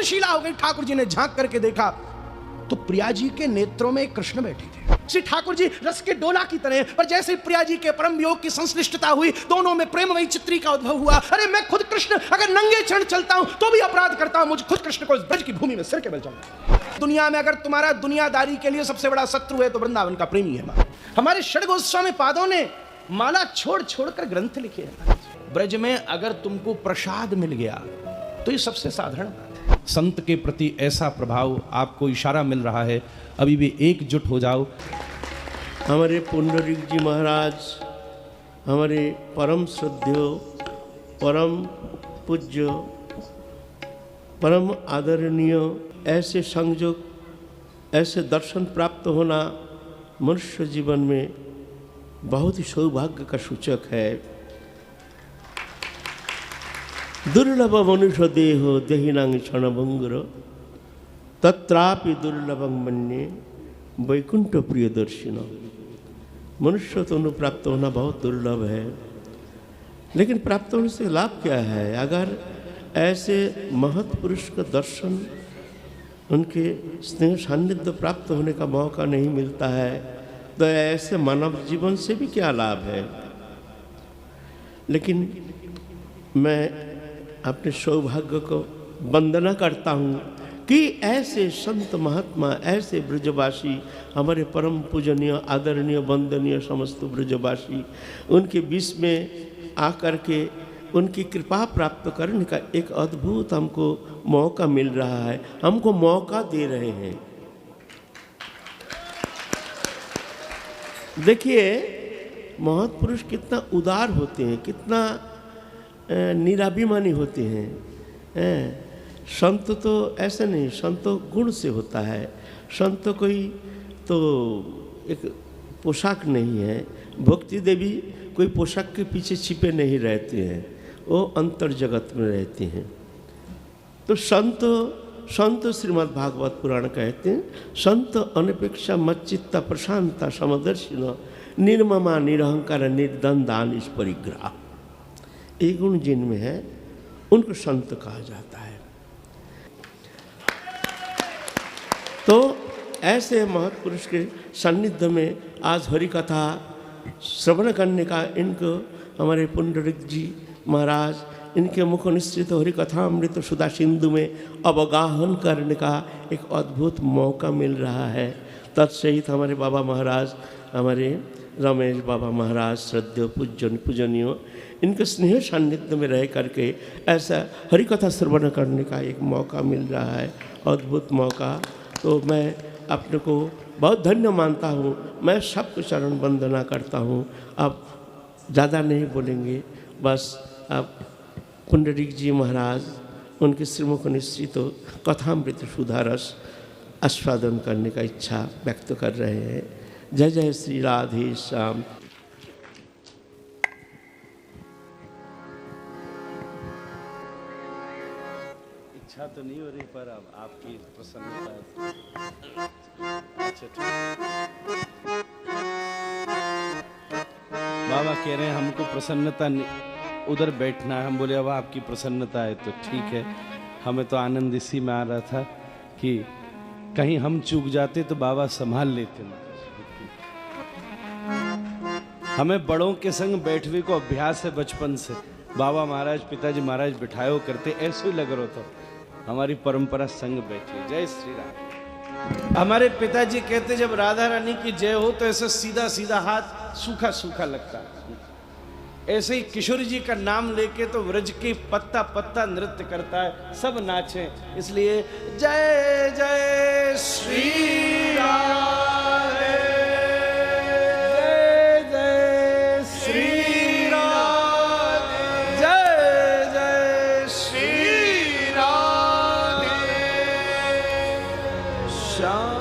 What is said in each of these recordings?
संवेदनशीला हो गई। ठाकुर जी ने झांक करके देखा तो प्रिया जी के नेत्रों में कृष्ण बैठे थे। श्री ठाकुर जी रस के डोला की तरह, पर जैसे प्रिया जी के परम वियोग की संश्लिष्टता हुई, दोनों में प्रेममयी चित्री का उद्भव हुआ। अरे मैं खुद कृष्ण अगर नंगे क्षण चलता हूं तो भी अपराध करता हूं, मुझे खुद कृष्ण को इस ब्रज की भूमि में सिर के बल जाऊंगा। दुनिया में अगर तुम्हारा दुनियादारी के लिए सबसे बड़ा शत्रु है तो वृंदावन का प्रेमी है। हमारे षड गोस्वामी पादों ने माला छोड़ छोड़ कर ग्रंथ लिखे हैं। ब्रज में अगर तुमको प्रसाद मिल गया तो ये सबसे साधारण बात है। संत के प्रति ऐसा प्रभाव, आपको इशारा मिल रहा है, अभी भी एकजुट हो जाओ। हमारे पुंडरीक जी महाराज, हमारे परम श्रद्धेय, परम पूज्य, परम आदरणीय, ऐसे संयोग, ऐसे दर्शन प्राप्त होना मनुष्य जीवन में बहुत ही सौभाग्य का सूचक है। दुर्लभ मनुष्य देहो देहिनांग क्षणभंगुर तत्रापि दुर्लभं मन्ये वैकुंठ प्रिय दर्शिन। मनुष्य तनु प्राप्त होना बहुत दुर्लभ है, लेकिन प्राप्त होने से लाभ क्या है? अगर ऐसे महत् पुरुष का दर्शन, उनके स्नेह सान्निध्य प्राप्त होने का मौका नहीं मिलता है तो ऐसे मानव जीवन से भी क्या लाभ है? लेकिन मैं अपने सौभाग्य को वंदना करता हूँ कि ऐसे संत महात्मा, ऐसे ब्रजवासी, हमारे परम पूजनीय, आदरणीय, वंदनीय समस्त ब्रजवासी, उनके बीच में आकर के उनकी कृपा प्राप्त करने का एक अद्भुत हमको मौका मिल रहा है, हमको मौका दे रहे हैं। देखिए महापुरुष कितना उदार होते हैं, कितना निराभिमानी होते हैं। संत तो ऐसे नहीं, संत तो गुण से होता है। संत कोई तो एक पोशाक नहीं है। भक्ति देवी कोई पोशाक के पीछे छिपे नहीं रहते हैं, वो अंतर जगत में रहते हैं। तो संत श्रीमद् भागवत पुराण कहते हैं, संत अनपेक्षा मच्चित्ता प्रशांता समदर्शिन निर्ममा निरहंकार निर्दंदा निष्परिग्रह। एक गुण जिनमें है उनको संत कहा जाता है। तो ऐसे महत्पुरुष के सान्निध्य में आज हरि कथा श्रवण करने का, इनको हमारे पुंडरीक जी महाराज, इनके मुख निश्चित हरि कथा अमृत सुधा सिंधु में अवगाहन करने का एक अद्भुत मौका मिल रहा है। तत्सहित हमारे बाबा महाराज, हमारे रमेश बाबा महाराज, श्रद्धेय पूजनीय, इनके स्नेह सान्निध्य में रह करके ऐसा हरि कथा श्रवण करने का एक मौका मिल रहा है, अद्भुत मौका। तो मैं अपने को बहुत धन्य मानता हूँ। मैं सबको चरण वंदना करता हूँ। अब ज़्यादा नहीं बोलेंगे, बस अब पुंडरीक जी महाराज, उनके श्रीमुख निश्चित कथामृत सुधा रस आस्वादन करने का इच्छा व्यक्त कर रहे हैं। जय जय श्री राधे श्याम। इच्छा तो नहीं हो रही, पर अब आपकी प्रसन्नता। अच्छा ठीक। बाबा कह रहे हैं हमको प्रसन्नता उधर बैठना है। हम बोले अब आपकी प्रसन्नता है तो ठीक है। हमें तो आनंद इसी में आ रहा था कि कहीं हम चूक जाते तो बाबा संभाल लेते। हमें बड़ों के संग बैठने को अभ्यास है बचपन से। बाबा महाराज, पिताजी महाराज बिठायो करते, ऐसे ही लग रहा था हमारी परंपरा संग बैठी। जय श्री राम। हमारे पिताजी कहते जब राधा रानी की जय हो तो ऐसा सीधा सीधा हाथ सूखा सूखा लगता है। ऐसे ही किशोर जी का नाम लेके तो व्रज के पत्ता पत्ता नृत्य करता है, सब नाचे। इसलिए जय जय श्री राधे, जय जय श्री राधे, जय जय श्री राधे श्याम।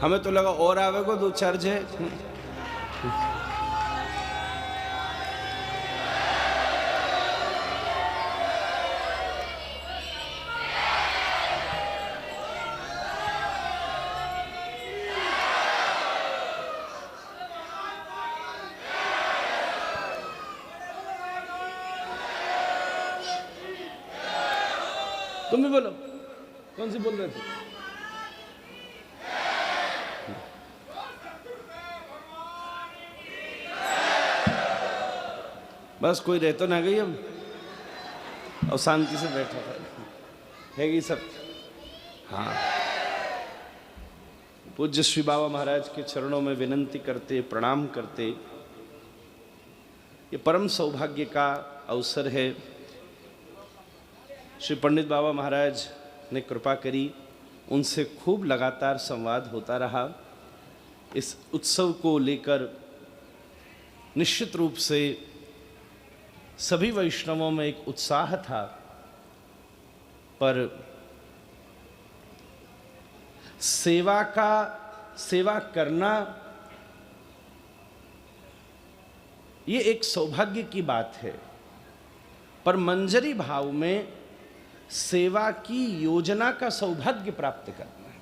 हमें तो लगा और आवे को दो चार्ज है। तुम भी बोलो, कौन सी बोल रहे थे? बस कोई रह तो ना गई हम, और शांति से बैठा था, है कि सब? हाँ। पूज्य श्री बाबा महाराज के चरणों में विनंती करते, प्रणाम करते, ये परम सौभाग्य का अवसर है। श्री पंडित बाबा महाराज ने कृपा करी, उनसे खूब लगातार संवाद होता रहा। इस उत्सव को लेकर निश्चित रूप से सभी वैष्णवों में एक उत्साह था, पर सेवा करना ये एक सौभाग्य की बात है, पर मंजरी भाव में सेवा की योजना का सौभाग्य प्राप्त करना है,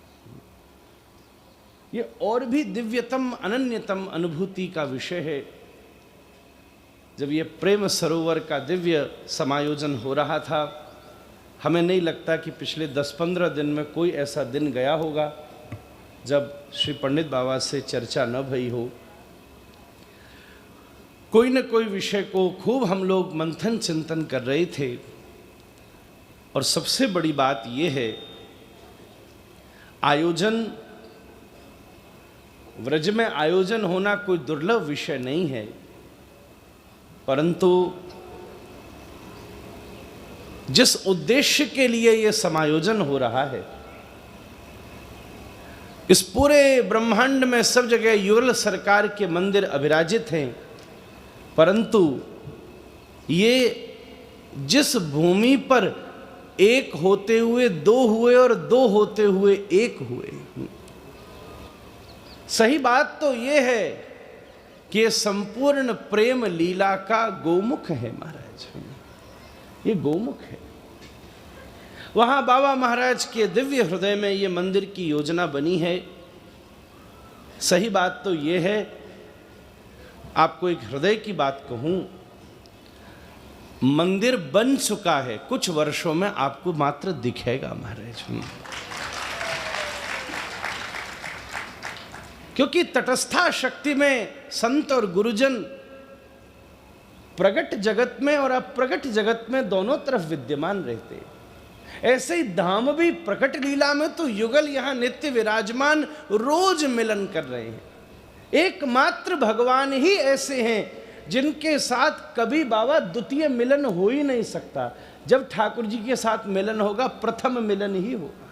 ये और भी दिव्यतम अनन्यतम अनुभूति का विषय है। जब ये प्रेम सरोवर का दिव्य समायोजन हो रहा था, हमें नहीं लगता कि पिछले 10-15 दिन में कोई ऐसा दिन गया होगा जब श्री पंडित बाबा से चर्चा न भई हो। कोई न कोई विषय को खूब हम लोग मंथन चिंतन कर रहे थे, और सबसे बड़ी बात यह है, आयोजन, व्रज में आयोजन होना कोई दुर्लभ विषय नहीं है, परंतु जिस उद्देश्य के लिए यह समायोजन हो रहा है, इस पूरे ब्रह्मांड में सब जगह युगल सरकार के मंदिर अभिराजित हैं, परंतु ये जिस भूमि पर एक होते हुए दो हुए और दो होते हुए एक हुए, सही बात तो ये है कि ये संपूर्ण प्रेम लीला का गोमुख है महाराज, ये गोमुख है। वहां बाबा महाराज के दिव्य हृदय में ये मंदिर की योजना बनी है। सही बात तो ये है, आपको एक हृदय की बात कहूं, मंदिर बन चुका है, कुछ वर्षों में आपको मात्र दिखेगा महाराज, क्योंकि तटस्था शक्ति में संत और गुरुजन प्रगट जगत में और अप्रगट जगत में दोनों तरफ विद्यमान रहते। ऐसे ही धाम भी प्रकट लीला में तो युगल यहां नित्य विराजमान, रोज मिलन कर रहे हैं। एकमात्र भगवान ही ऐसे हैं जिनके साथ कभी बाबा द्वितीय मिलन हो ही नहीं सकता। जब ठाकुर जी के साथ मिलन होगा, प्रथम मिलन ही होगा,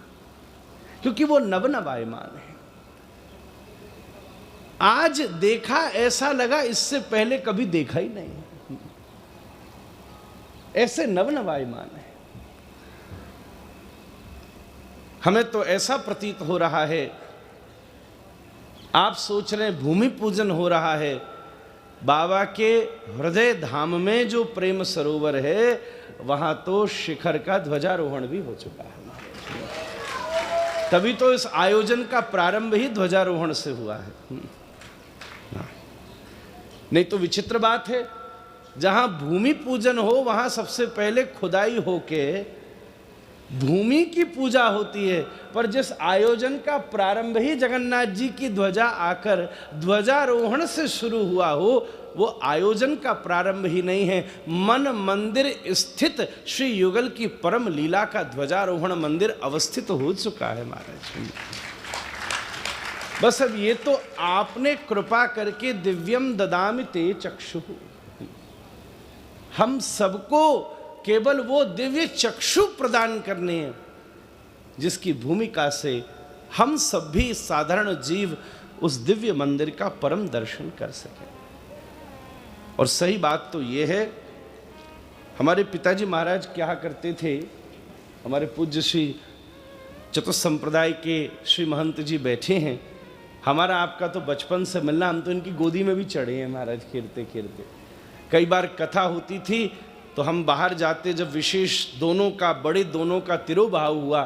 क्योंकि वो नवनवायमान है। आज देखा ऐसा लगा इससे पहले कभी देखा ही नहीं, ऐसे नवनवायमान है। हमें तो ऐसा प्रतीत हो रहा है, आप सोच रहे हैं भूमि पूजन हो रहा है, बाबा के हृदय धाम में जो प्रेम सरोवर है वहां तो शिखर का ध्वजारोहण भी हो चुका है। तभी तो इस आयोजन का प्रारंभ ही ध्वजारोहण से हुआ है। नहीं तो विचित्र बात है, जहां भूमि पूजन हो वहां सबसे पहले खुदाई होके भूमि की पूजा होती है, पर जिस आयोजन का प्रारंभ ही जगन्नाथ जी की ध्वजा आकर ध्वजारोहण से शुरू हुआ हो, वो आयोजन का प्रारंभ ही नहीं है, मन मंदिर स्थित श्री युगल की परम लीला का ध्वजारोहण मंदिर अवस्थित हो चुका है महाराज। बस अब ये तो आपने कृपा करके दिव्यम ददामि ते चक्षु, हम सबको केवल वो दिव्य चक्षु प्रदान करने हैं जिसकी भूमिका से हम सब भी साधारण जीव उस दिव्य मंदिर का परम दर्शन कर सकें। और सही बात तो ये है, हमारे पिताजी महाराज क्या करते थे, हमारे पूज्य श्री चतुसंप्रदाय के श्री महंत जी बैठे हैं, हमारा आपका तो बचपन से मिलना, हम तो इनकी गोदी में भी चढ़े हैं महाराज खेलते खेलते। कई बार कथा होती थी तो हम बाहर जाते, जब विशेष दोनों का, बड़े दोनों का तिरोभाव हुआ,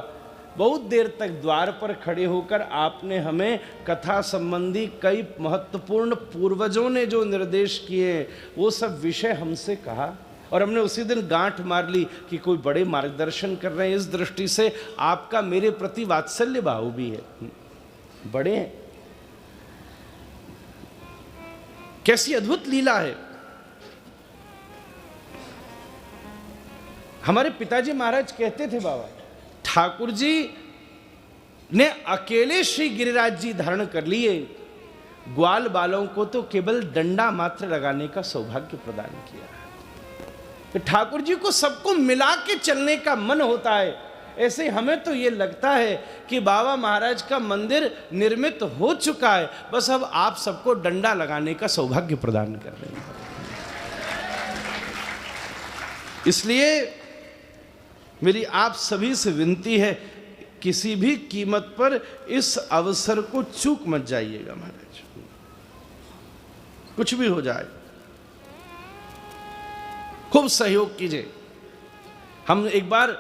बहुत देर तक द्वार पर खड़े होकर आपने हमें कथा संबंधी कई महत्वपूर्ण पूर्वजों ने जो निर्देश किए वो सब विषय हमसे कहा, और हमने उसी दिन गांठ मार ली कि कोई बड़े मार्गदर्शन कर रहे हैं, इस दृष्टि से आपका मेरे प्रति वात्सल्य भाव भी है, बड़े हैं। कैसी अद्भुत लीला है। हमारे पिताजी महाराज कहते थे, बाबा ठाकुर जी ने अकेले श्री गिरिराज जी धारण कर लिए, ग्वाल बालों को तो केवल डंडा मात्र लगाने का सौभाग्य प्रदान किया। तो ठाकुर जी को सबको मिला के चलने का मन होता है। ऐसे हमें तो ये लगता है कि बाबा महाराज का मंदिर निर्मित हो चुका है, बस अब आप सबको डंडा लगाने का सौभाग्य प्रदान कर रहे हैं। इसलिए मेरी आप सभी से विनती है, किसी भी कीमत पर इस अवसर को चूक मत जाइएगा महाराज, कुछ भी हो जाए खूब सहयोग कीजिए। हम एक बार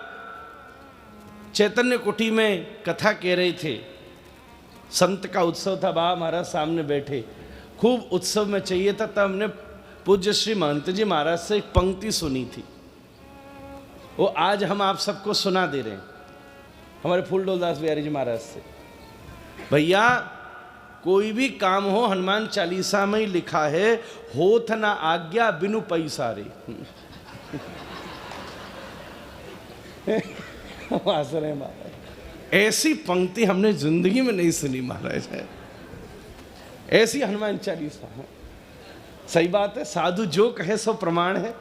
चैतन्य कुटी में कथा कह रहे थे, संत का उत्सव था, बाबा महाराज सामने बैठे, खूब उत्सव में चाहिए था। तब हमने पूज्य श्री महंत जी महाराज से एक पंक्ति सुनी थी, वो आज हम आप सबको सुना दे रहे हैं, हमारे फूलडोलदास बिहारी जी महाराज से। भैया कोई भी काम हो, हनुमान चालीसा में ही लिखा है, होत ना आज्ञा बिनु पैसा रे। ऐसी पंक्ति हमने जिंदगी में नहीं सुनी महाराज है, ऐसी हनुमान चालीसा है। सही बात है, साधु जो कहे सो प्रमाण है।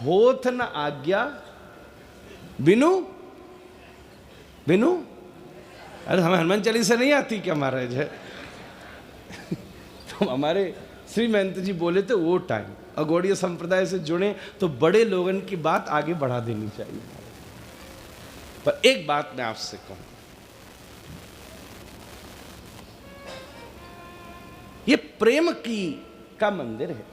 होत न आज्ञा बिनु बिनु, अरे हमें हनुमान चालीसा नहीं आती क्या महाराज है? तो हमारे श्री महंत जी बोले थे वो टाइम, और गौड़ीय संप्रदाय से जुड़े तो बड़े लोगों की बात आगे बढ़ा देनी चाहिए। पर एक बात मैं आपसे कहूं, ये प्रेम का मंदिर है,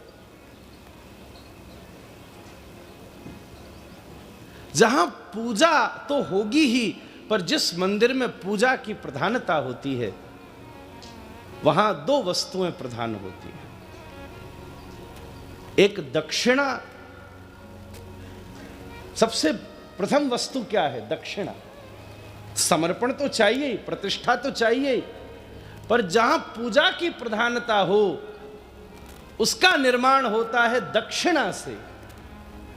जहां पूजा तो होगी ही, पर जिस मंदिर में पूजा की प्रधानता होती है वहां दो वस्तुएं प्रधान होती हैं। एक दक्षिणा, सबसे प्रथम वस्तु क्या है? दक्षिणा। समर्पण तो चाहिए, प्रतिष्ठा तो चाहिए, पर जहां पूजा की प्रधानता हो उसका निर्माण होता है दक्षिणा से,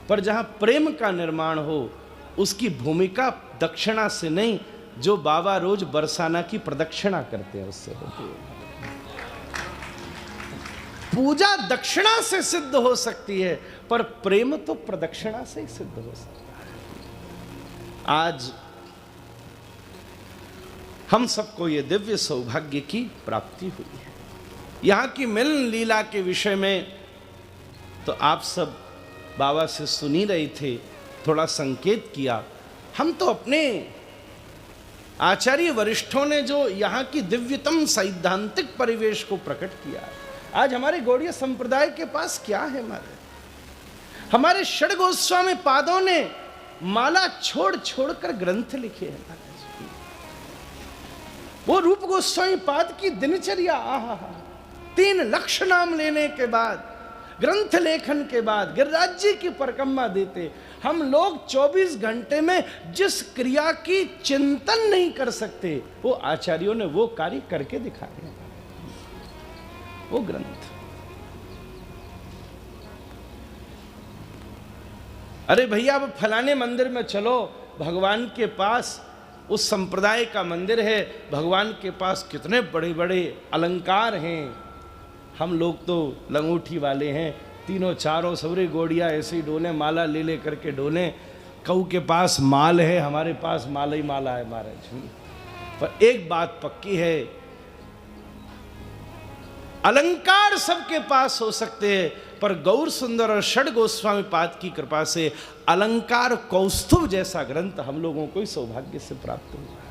पर जहां प्रेम का निर्माण हो उसकी भूमिका दक्षिणा से नहीं, जो बाबा रोज बरसाना की प्रदक्षिणा करते हैं उससे होती है। पूजा दक्षिणा से सिद्ध हो सकती है, पर प्रेम तो प्रदक्षिणा से ही सिद्ध हो सकता है। आज हम सबको ये दिव्य सौभाग्य की प्राप्ति हुई है। यहां की मिलन लीला के विषय में तो आप सब बाबा से सुन ही रहे थे, थोड़ा संकेत किया। हम तो अपने आचार्य वरिष्ठों ने जो यहाँ की दिव्यतम सैद्धांतिक परिवेश को प्रकट किया, आज हमारे गौड़ीय संप्रदाय के पास क्या है? हमारे षड गोस्वामी पादों ने माला छोड़ छोड़कर ग्रंथ लिखे हैं। वो रूप गोस्वामी पाद की दिनचर्या, आहा, 3 लक्ष नाम लेने के बाद, ग्रंथ लेखन के बाद गिरिराज जी की परिक्रमा देते। हम लोग 24 घंटे में जिस क्रिया की चिंतन नहीं कर सकते, वो आचार्यों ने वो कार्य करके दिखाए, वो ग्रंथ। अरे भैया अब फलाने मंदिर में चलो, भगवान के पास, उस संप्रदाय का मंदिर है, भगवान के पास कितने बड़े बड़े अलंकार हैं। हम लोग तो लंगूठी वाले हैं, तीनों चारों सवरे गोड़िया ऐसे ही डोले, माला ले ले करके डोले। कऊ के पास माल है, हमारे पास माला ही माला है महाराज। पर एक बात पक्की है, अलंकार सबके पास हो सकते हैं, पर गौर सुंदर और षड गोस्वामी पाद की कृपा से अलंकार कौस्तुभ जैसा ग्रंथ हम लोगों को सौभाग्य से प्राप्त हुआ।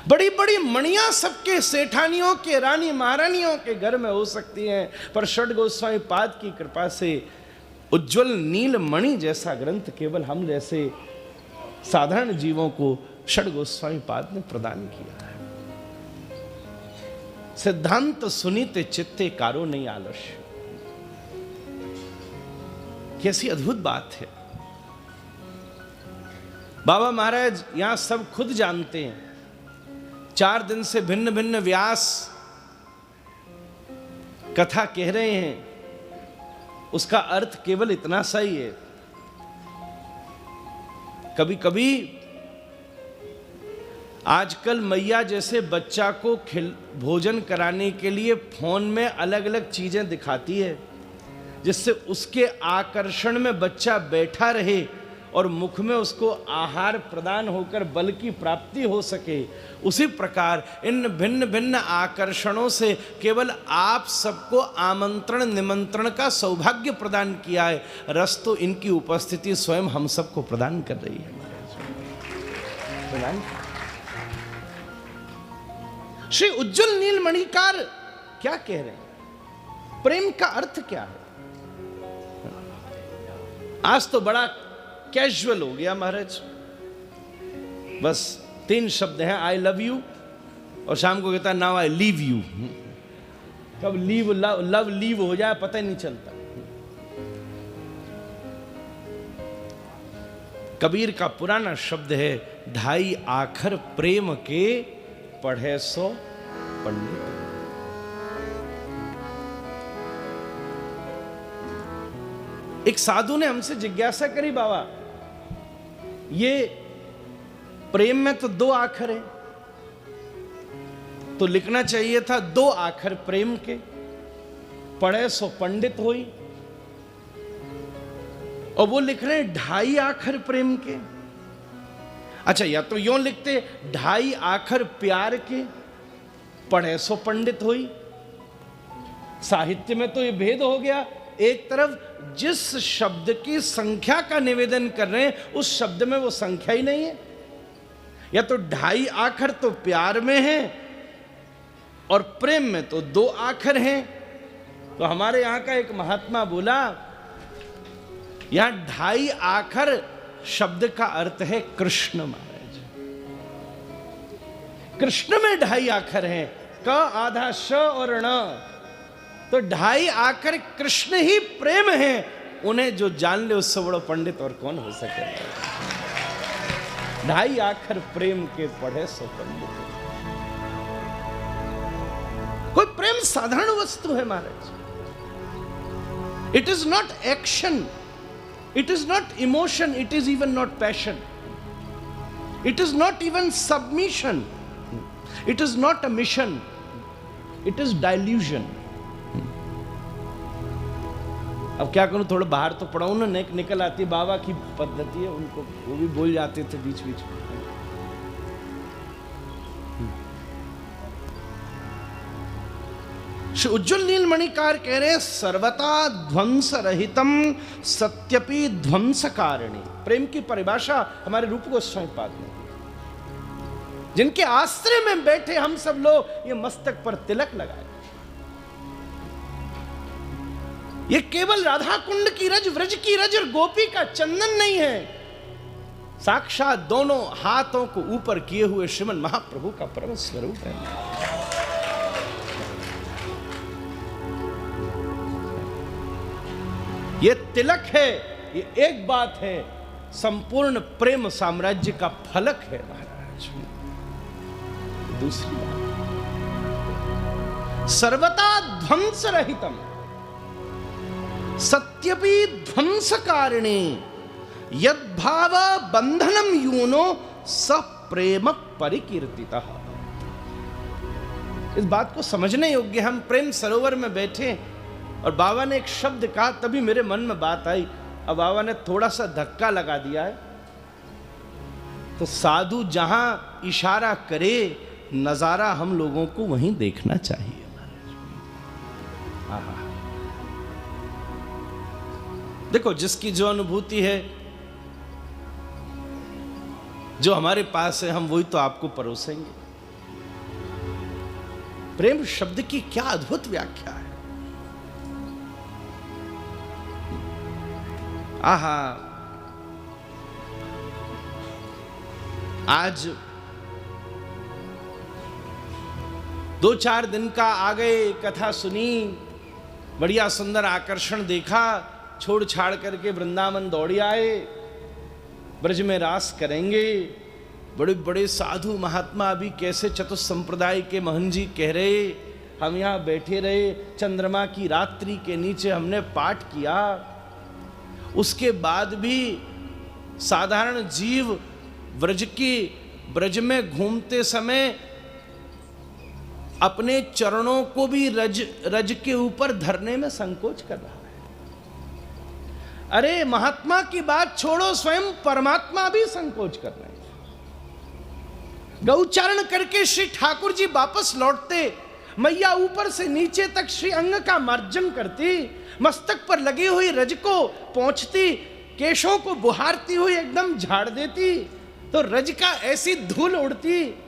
बड़ी बड़ी मणियां सबके सेठानियों के, रानी महारानियों के घर में हो सकती हैं, पर षड गोस्वामी पाद की कृपा से उज्जवल नील मणि जैसा ग्रंथ केवल हम जैसे साधारण जीवों को षड गोस्वामी पाद ने प्रदान किया है। सिद्धांत सुनीते चित्ते कारो नहीं आलस्य, कैसी अद्भुत बात है। बाबा महाराज यहां सब खुद जानते हैं, 4 दिन से भिन्न भिन्न व्यास कथा कह रहे हैं, उसका अर्थ केवल इतना सा ही है। कभी कभी आजकल मैया जैसे बच्चा को भोजन कराने के लिए फोन में अलग अलग चीजें दिखाती है, जिससे उसके आकर्षण में बच्चा बैठा रहे और मुख में उसको आहार प्रदान होकर बल की प्राप्ति हो सके। उसी प्रकार इन भिन्न भिन्न आकर्षणों से केवल आप सबको आमंत्रण निमंत्रण का सौभाग्य प्रदान किया है, रस तो इनकी उपस्थिति स्वयं हम सबको प्रदान कर रही है। श्री उज्जवल नीलमणिकार क्या कह रहे हैं? प्रेम का अर्थ क्या है? आज तो बड़ा कैजुअल हो गया महाराज, बस 3 शब्द हैं, आई लव यू, और शाम को कहता है नाउ आई लीव यू। कब लीव लव लीव हो जाए पता ही नहीं चलता। कबीर का पुराना शब्द है, 2.5 आखर प्रेम के पढ़े सो पंडित। एक साधु ने हमसे जिज्ञासा करी, बाबा ये प्रेम में तो 2 आखर है, तो लिखना चाहिए था 2 आखर प्रेम के, पढ़े सो पंडित होई, और वो लिख रहे हैं 2.5 आखर प्रेम के। अच्छा, या तो यूं लिखते 2.5 आखर प्यार के, पढ़े सो पंडित होई। साहित्य में तो ये भेद हो गया, एक तरफ जिस शब्द की संख्या का निवेदन कर रहे हैं उस शब्द में वो संख्या ही नहीं है, या तो 2.5 आखर तो प्यार में है और प्रेम में तो 2 आखर हैं। तो हमारे यहां का एक महात्मा बोला, यहां 2.5 आखर शब्द का अर्थ है कृष्ण महाराज। कृष्ण में 2.5 आखर हैं, क आधा श और ण, तो 2.5 आखर कृष्ण ही प्रेम है। उन्हें जो जान ले उससे बड़ा पंडित और कौन हो सके। 2.5 आखर प्रेम के पढ़े सो पंडित। कोई प्रेम साधारण वस्तु है महाराज। It is not action, it is not emotion, it is even not passion, it is not even submission, it is not a mission, it is delusion. अब क्या करूं, थोड़ा बाहर तो पढ़ाऊं ना, निकल आती बाबा की पद्धति है, उनको वो भी बोल जाते थे बीच बीच में। श्री उज्जवल नीलमणिकार कह रहे हैं, सर्वथा ध्वंस रहितम सत्यपि ध्वंस कारिणी। प्रेम की परिभाषा हमारे रूप गोस्वामी पाद में, जिनके आश्रय में बैठे हम सब लोग ये मस्तक पर तिलक लगाए, ये केवल राधा कुंड की रज, व्रज की रज और गोपी का चंदन नहीं है, साक्षात दोनों हाथों को ऊपर किए हुए श्रीमन महाप्रभु का परम स्वरूप है। ये तिलक है, ये एक बात है, संपूर्ण प्रेम साम्राज्य का फलक है महाराज। दूसरी बात, सर्वथा ध्वंस रहितम सत्यपि ध्वंस कारिणी यद्भाव बंधनम यूनो स प्रेम परिकीर्तितः। इस बात को समझने योग्य, हम प्रेम सरोवर में बैठे और बाबा ने एक शब्द कहा, तभी मेरे मन में बात आई। अब बाबा ने थोड़ा सा धक्का लगा दिया है, तो साधु जहां इशारा करे नजारा हम लोगों को वहीं देखना चाहिए। देखो, जिसकी जो अनुभूति है, जो हमारे पास है, हम वही तो आपको परोसेंगे। प्रेम शब्द की क्या अद्भुत व्याख्या है। आहा, आज 2-4 दिन का आ गए, कथा सुनी, बढ़िया सुंदर आकर्षण देखा, छोड़ छाड़ करके वृंदावन दौड़ी आए, ब्रज में रास करेंगे। बड़े बड़े साधु महात्मा अभी कैसे चतुर्थ संप्रदाय के महंत जी कह रहे, हम यहाँ बैठे रहे, चंद्रमा की रात्रि के नीचे हमने पाठ किया, उसके बाद भी साधारण जीव ब्रज में घूमते समय अपने चरणों को भी रज के ऊपर धरने में संकोच कर रहा है। अरे महात्मा की बात छोड़ो, स्वयं परमात्मा भी संकोच कर रहे हैं। गौचारण करके श्री ठाकुर जी वापस लौटते, मैया ऊपर से नीचे तक श्री अंग का मार्जन करती, मस्तक पर लगी हुई रज को पहुंचती, केशों को बुहारती हुई एकदम झाड़ देती, तो रज का ऐसी धूल उड़ती,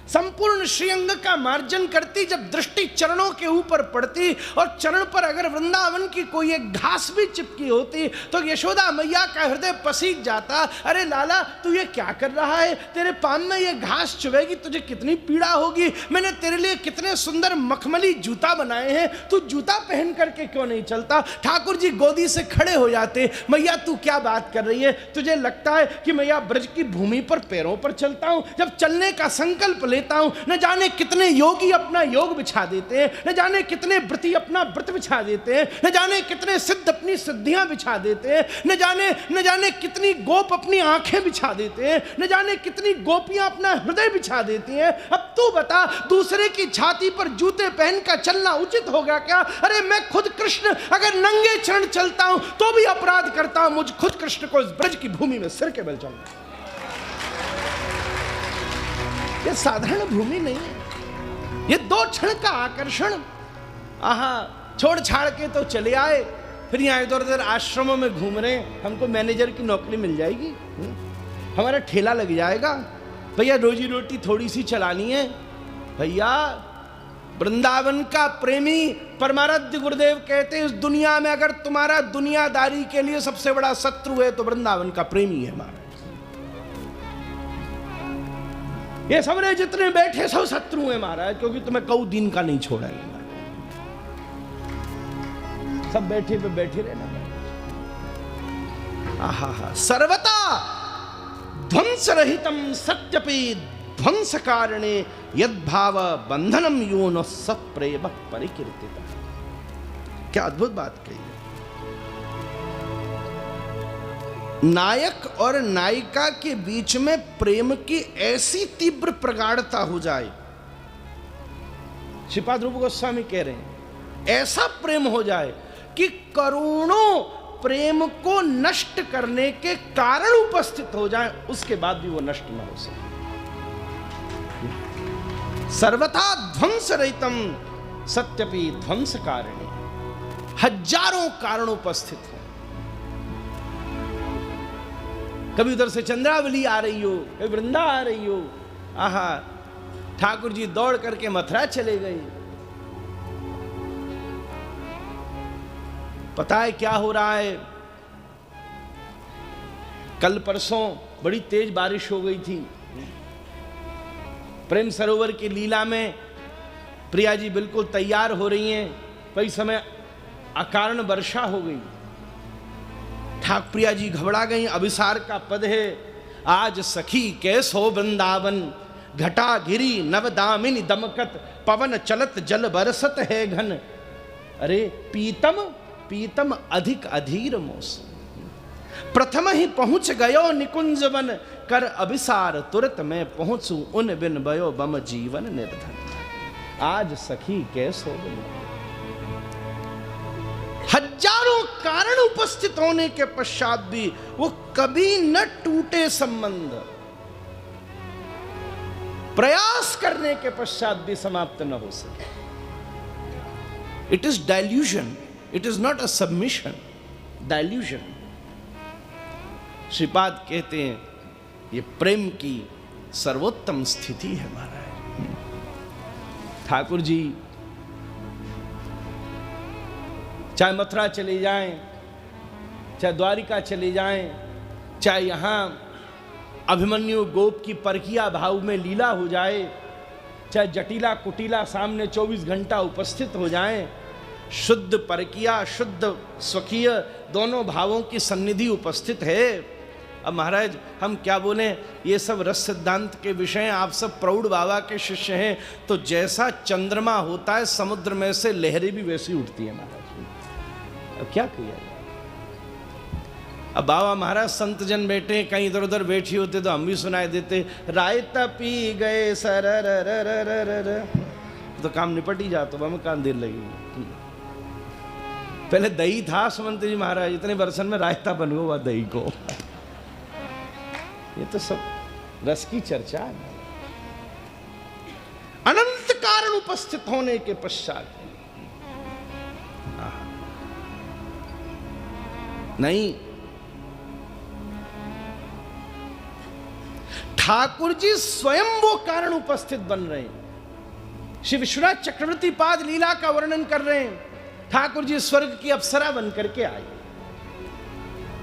संपूर्ण श्रीअंग का मार्जन करती। जब दृष्टि चरणों के ऊपर पड़ती और चरण पर अगर वृंदावन की कोई एक घास भी चिपकी होती तो यशोदा मैया का हृदय पसीज जाता। अरे लाला, तू ये क्या कर रहा है? तेरे पाँव में ये घास चुभेगी, तुझे कितनी पीड़ा होगी। मैंने तेरे लिए कितने सुंदर मखमली जूता बनाए हैं, तू जूता पहन करके क्यों नहीं चलता? ठाकुर जी गोदी से खड़े हो जाते। मैया तू क्या बात कर रही है? तुझे लगता है कि मैया ब्रज की भूमि पर पैरों पर चलता हूं? जब चलने का संकल्प लेता हूं, न जाने कितने योगी अपना योग बिछा देते हैं, न जाने कितने व्रती अपना व्रत बिछा देते हैं, न जाने कितने सिद्ध अपनी सिद्धियां बिछा देते हैं, न जाने कितनी गोप अपनी आंखें बिछा देते हैं, न जाने कितनी गोपियां अपना हृदय बिछा देती हैं। अब तू बता, दूसरे की छाती पर जूते पहन कर चलना उचित होगा क्या? अरे मैं खुद कृष्ण अगर नंगे चरण चलता हूं तो भी अपराध करता हूं, मुझ खुद कृष्ण को इस ब्रज की भूमि में सिर के बल चलना। ये साधारण भूमि नहीं है, ये दो क्षण का आकर्षण। आहा, छोड़ छाड़ के तो चले आए, फिर यहाँ इधर उधर आश्रमों में घूम रहे हैं। हमको मैनेजर की नौकरी मिल जाएगी, हमारा ठेला लग जाएगा, भैया रोजी रोटी थोड़ी सी चलानी है। भैया वृंदावन का प्रेमी परमाराध्य गुरुदेव कहते हैं, इस दुनिया में अगर तुम्हारा दुनियादारी के लिए सबसे बड़ा शत्रु है तो वृंदावन का प्रेमी है हमारा। ये सबरे जितने बैठे सब शत्रु हैं महाराज, क्योंकि तुम्हें कऊ दिन का नहीं छोड़ेंगे। सब बैठे पे बैठे रहना। आहा, सर्वता ध्वंस रहितम सत्यपि ध्वंस कारणे यद्भाव बंधनम यो न सत्प्रेम परिकीर्तिता। क्या अद्भुत बात कही। नायक और नायिका के बीच में प्रेम की ऐसी तीव्र प्रगाढ़ता हो जाए, श्रीपाद रूप गोस्वामी कह रहे हैं, ऐसा प्रेम हो जाए कि करोड़ों प्रेम को नष्ट करने के कारण उपस्थित हो जाए, उसके बाद भी वो नष्ट न हो सके। सर्वथा ध्वंस रहितम सत्यपि ध्वंस कारणे, हजारों कारण उपस्थित हो। कभी उधर से चंद्रावली आ रही हो, कभी वृंदा आ रही हो। आहा, ठाकुर जी दौड़ करके मथुरा चले गए। पता है क्या हो रहा है? कल परसों बड़ी तेज बारिश हो गई थी। प्रेम सरोवर की लीला में प्रिया जी बिल्कुल तैयार हो रही हैं, कई समय अकारण वर्षा हो गई। ठाक प्रिया जी घबरा गई। अभिसार का पद है, आज सखी कैसो वृंदावन, घटा गिरी नवदामिनी दमकत, पवन चलत जल बरसत है घन। अरे पीतम पीतम अधिक अधीर मौसम, प्रथम ही पहुंच गयो निकुंज वन, कर अभिसार तुरंत मैं पहुंचू उन बिन भयो बम जीवन निर्धन। आज सखी कैसो वृंदावन। हजारों कारण उपस्थित होने के पश्चात भी वो कभी न टूटे संबंध, प्रयास करने के पश्चात भी समाप्त न हो सके। It is delusion, it is not a submission, delusion. Shripad कहते हैं ये प्रेम की सर्वोत्तम स्थिति है महाराज। ठाकुर जी चाहे मथुरा चले जाएं, चाहे द्वारिका चले जाएं, चाहे यहाँ अभिमन्यु गोप की परकिया भाव में लीला हो जाए, चाहे जटिला कुटिला सामने 24 घंटा उपस्थित हो जाएं, शुद्ध परकीय शुद्ध स्वकीय दोनों भावों की सन्निधि उपस्थित है। अब महाराज हम क्या बोले, ये सब रस सिद्धांत के विषय, आप सब प्रौढ़ बाबा के शिष्य हैं, तो जैसा चंद्रमा होता है समुद्र में से लहरें भी वैसी उठती है महाराज। अब क्या किया जाए। अब बाबा महाराज संत जन बैठे, कहीं इधर उधर बैठी होते तो हम भी सुनाई देते, रायता पी गए सर तो काम निपट ही जाता, हमें काम देर लगेगी। पहले दही था सुमंत जी महाराज, इतने बरसन में रायता बन हुआ दही को। ये तो सब रस की चर्चा है। अनंत कारण उपस्थित होने के पश्चात नहीं, ठाकुर जी स्वयं वो कारण उपस्थित बन रहे हैं। श्री विश्वनाथ चक्रवर्ती पाद लीला का वर्णन कर रहे हैं। ठाकुर जी स्वर्ग की अप्सरा बन करके आई।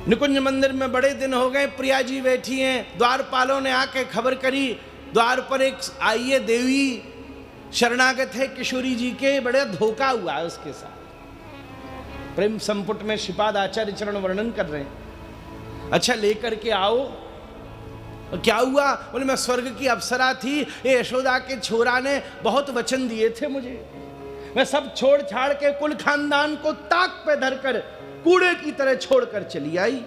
निकुंज मंदिर में बड़े दिन हो गए, प्रिया जी बैठी हैं, द्वारपालों ने आके खबर करी, द्वार पर एक आइए देवी शरणागत है किशोरी जी के, बड़े धोखा हुआ है उसके साथ। प्रेम संपुट में श्रीपाद आचार्य चरण वर्णन कर रहे हैं। अच्छा लेकर के आओ। क्या हुआ? बोले मैं स्वर्ग की अप्सरा थी, ये यशोदा के छोरा ने बहुत वचन दिए थे मुझे, मैं सब छोड़ छाड़ के कुल खानदान को ताक पे धरकर कूड़े की तरह छोड़कर चली आई।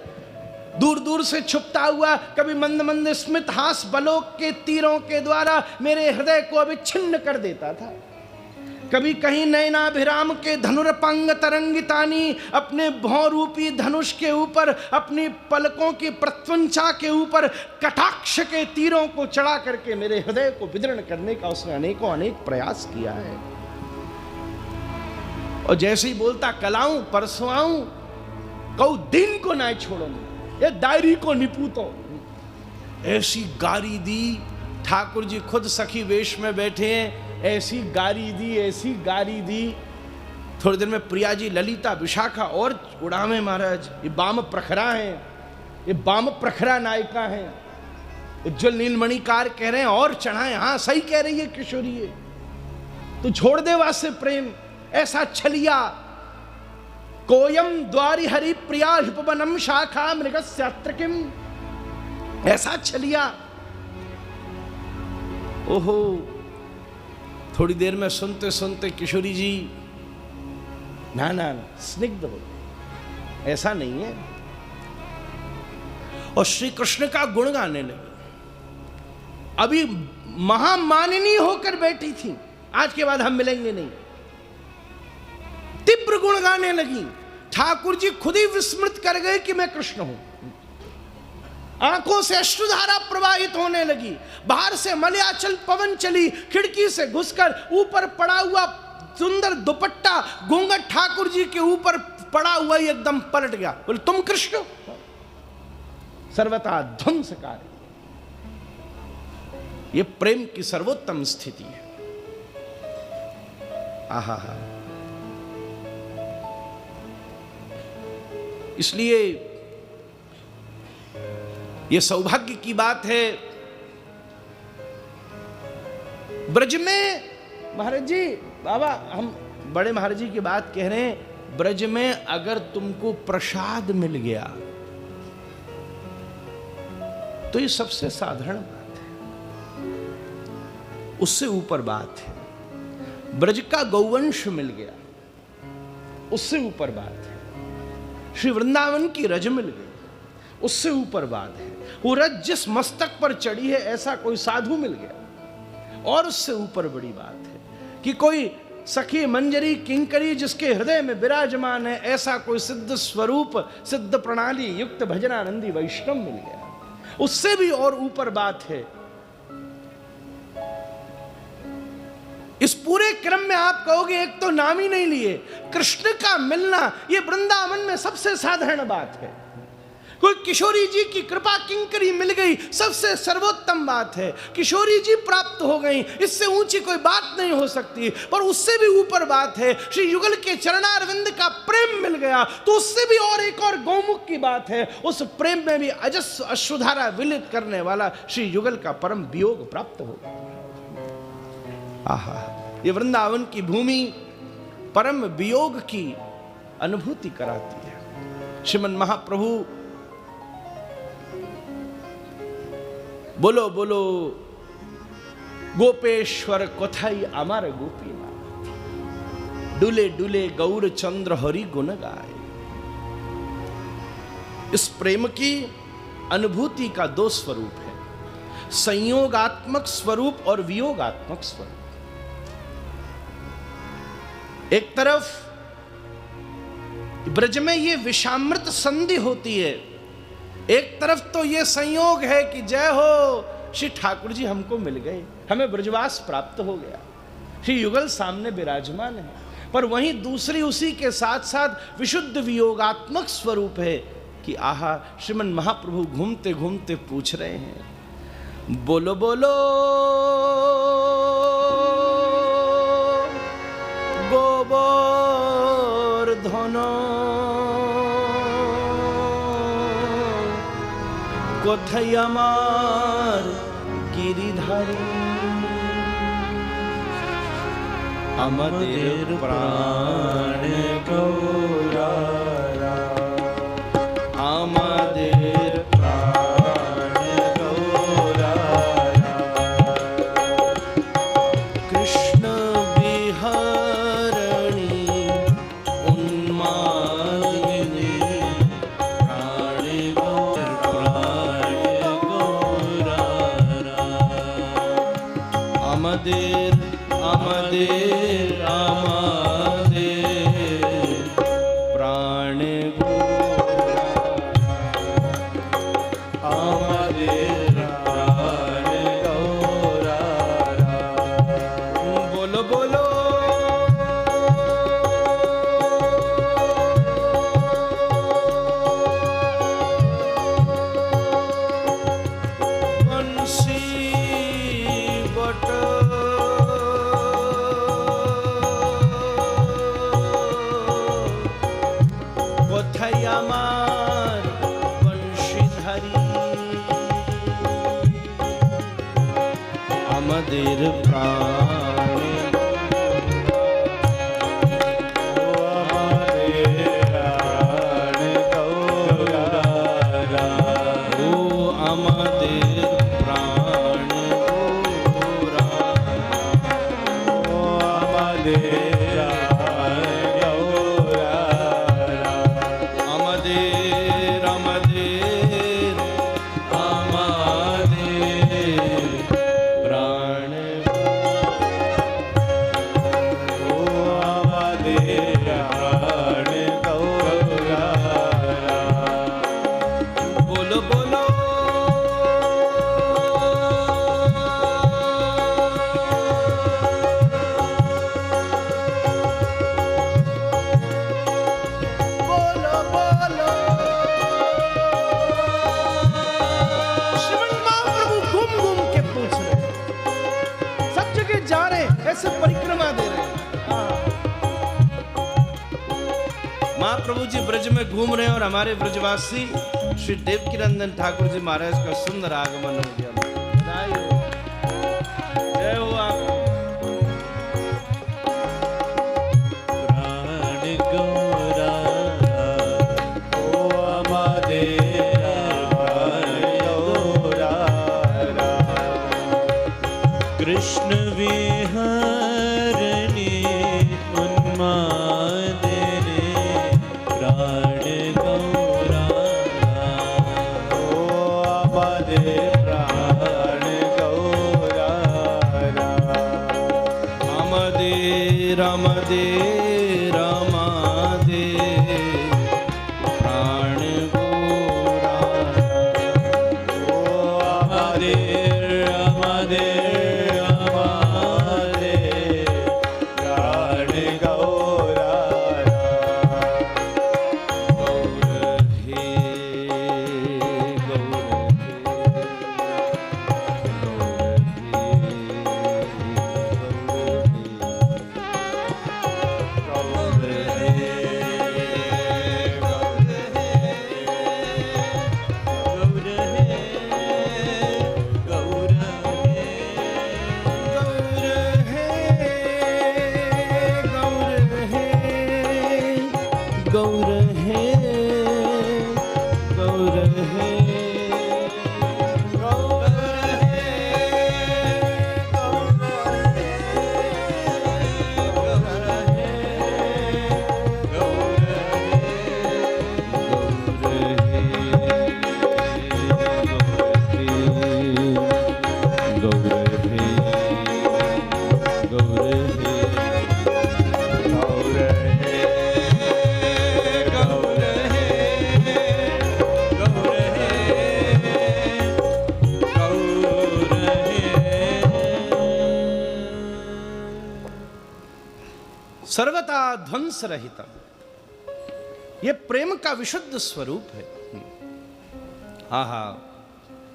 दूर दूर से छुपता हुआ कभी मंद मंद स्मित हास बलोक के तीरों के द्वारा मेरे हृदय को अविच्छिन्न कर देता था। कभी कहीं नयनाभिराम के धनुरपंग तरंगितानी अपने भौरूपी धनुष के ऊपर, अपनी पलकों की प्रत्वंचा के ऊपर कटाक्ष के तीरों को चढ़ा करके मेरे हृदय को विदीर्ण करने का उसने अनेकों अनेक प्रयास किया है। और जैसे ही बोलता कल आऊं परसों आऊं, कहूं दिन को ना छोड़ो, ये डायरी को निपूतो, ऐसी गारी दी। ठाकुर जी खुद सखी वेश में बैठे हैं, ऐसी गारी दी, ऐसी गारी दी। थोड़ी देर में प्रिया जी ललिता विशाखा और उड़ावे महाराज, ये बाम प्रखरा हैं, ये बाम प्रखरा नायिका हैं। उज्जवल नीलमणिकार कह रहे हैं और चढ़ाए। हाँ सही कह रही है किशोरी, है तू छोड़ दे वासे प्रेम, ऐसा छलिया। कोयम द्वारि हरि प्रिया उपवनम शाखा मृगस्यात्र किम, ऐसा छलिया। ओहो, थोड़ी देर में सुनते सुनते किशोरी जी ना ना ना स्निग्ध हो, ऐसा नहीं है। और श्री कृष्ण का गुण गाने लगे। अभी महामानिनी होकर बैठी थी, आज के बाद हम मिलेंगे नहीं, तीव्र गुण गाने लगी। ठाकुर जी खुद ही विस्मृत कर गए कि मैं कृष्ण हूं। आंखों से अश्रुधारा प्रवाहित होने लगी। बाहर से मलयाचल पवन चली, खिड़की से घुसकर ऊपर पड़ा हुआ सुंदर दुपट्टा घूंघट ठाकुर जी के ऊपर पड़ा हुआ ही एकदम पलट गया। बोले तुम कृष्ण? सर्वथा ध्वंसकारी। ये प्रेम की सर्वोत्तम स्थिति है। आहा हा। इसलिए ये सौभाग्य की बात है। ब्रज में महाराज जी, बाबा हम बड़े महाराज जी की बात कह रहे हैं, ब्रज में अगर तुमको प्रसाद मिल गया तो ये सबसे साधारण बात है, उससे ऊपर बात है। ब्रज का गौवंश मिल गया, उससे ऊपर बात है। श्री वृंदावन की रज मिल गई, उससे ऊपर बात है। वो रज जिस मस्तक पर चढ़ी है ऐसा कोई साधु मिल गया, और उससे ऊपर बड़ी बात है कि कोई सखी मंजरी किंकरी जिसके हृदय में विराजमान है, ऐसा कोई सिद्ध स्वरूप सिद्ध प्रणाली युक्त भजनानंदी वैष्णव मिल गया। उससे भी और ऊपर बात है। इस पूरे क्रम में आप कहोगे एक तो नाम ही नहीं लिए, कृष्ण का मिलना ये वृंदावन में सबसे साधारण बात है। कोई किशोरी जी की कृपा किंकरी मिल गई, सबसे सर्वोत्तम बात है। किशोरी जी प्राप्त हो गई, इससे ऊंची कोई बात नहीं हो सकती। पर उससे भी ऊपर बात है, श्री युगल के चरणारविंद का प्रेम मिल गया तो उससे भी और एक और गौमुख की बात है। उस प्रेम में भी अजस्र अश्रुधारा विलित करने वाला श्री युगल का परम वियोग प्राप्त हो। आहा, ये वृंदावन की भूमि परम वियोग की अनुभूति कराती है। श्रीमन महाप्रभु बोलो बोलो गोपेश्वर कोथाई अमर गोपीनाथ, डुले डुले गौर चंद्र हरि गुण गाए। इस प्रेम की अनुभूति का दो स्वरूप है, संयोगात्मक स्वरूप और वियोगात्मक स्वरूप। एक तरफ ब्रज में ये विषामृत संधि होती है, एक तरफ तो ये संयोग है कि जय हो श्री ठाकुर जी हमको मिल गए, हमें ब्रजवास प्राप्त हो गया, श्री युगल सामने विराजमान है। पर वहीं दूसरी उसी के साथ साथ विशुद्ध वियोगात्मक स्वरूप है कि आहा श्रीमन महाप्रभु घूमते घूमते पूछ रहे हैं, बोलो बोलो गोवर्धन कोथाई আমার গিরিধারী, আমাদের প্রাণ গৌরারা, আমাদের প্রাণ গৌরারা, কৃষ্ণ বিহারণী উন্মাদিনী প্রাণ গৌরারা, আমাদের আমাদের আমাদের প্রাণ আমাদের প্রাণ গৌরারা, बोलो बोलो बंसी बट কোথায় আমার বংশীধারী, আমাদের প্রাণ ও আমাদের প্রাণ ऐसे परिक्रमा दे रहे हैं। महाप्रभु जी ब्रज में घूम रहे हैं और हमारे ब्रजवासी श्री देवकी नंदन ठाकुर जी महाराज का सुंदर आगमन हो गया। बधाई हो, जय हो आप। प्राण गौरा ओ हमारे कृष्ण विहरणी उन्मादिनी प्राण गौरा ओ हमारे प्राण गौरा रामादे रामादे रामादे प्राण गौरा ओ हमारे रामादे गौर है, गौर है, गौर है, गौर है, गौर सर्वथा ध्वंस रहितम, ये प्रेम का विशुद्ध स्वरूप है। आहा,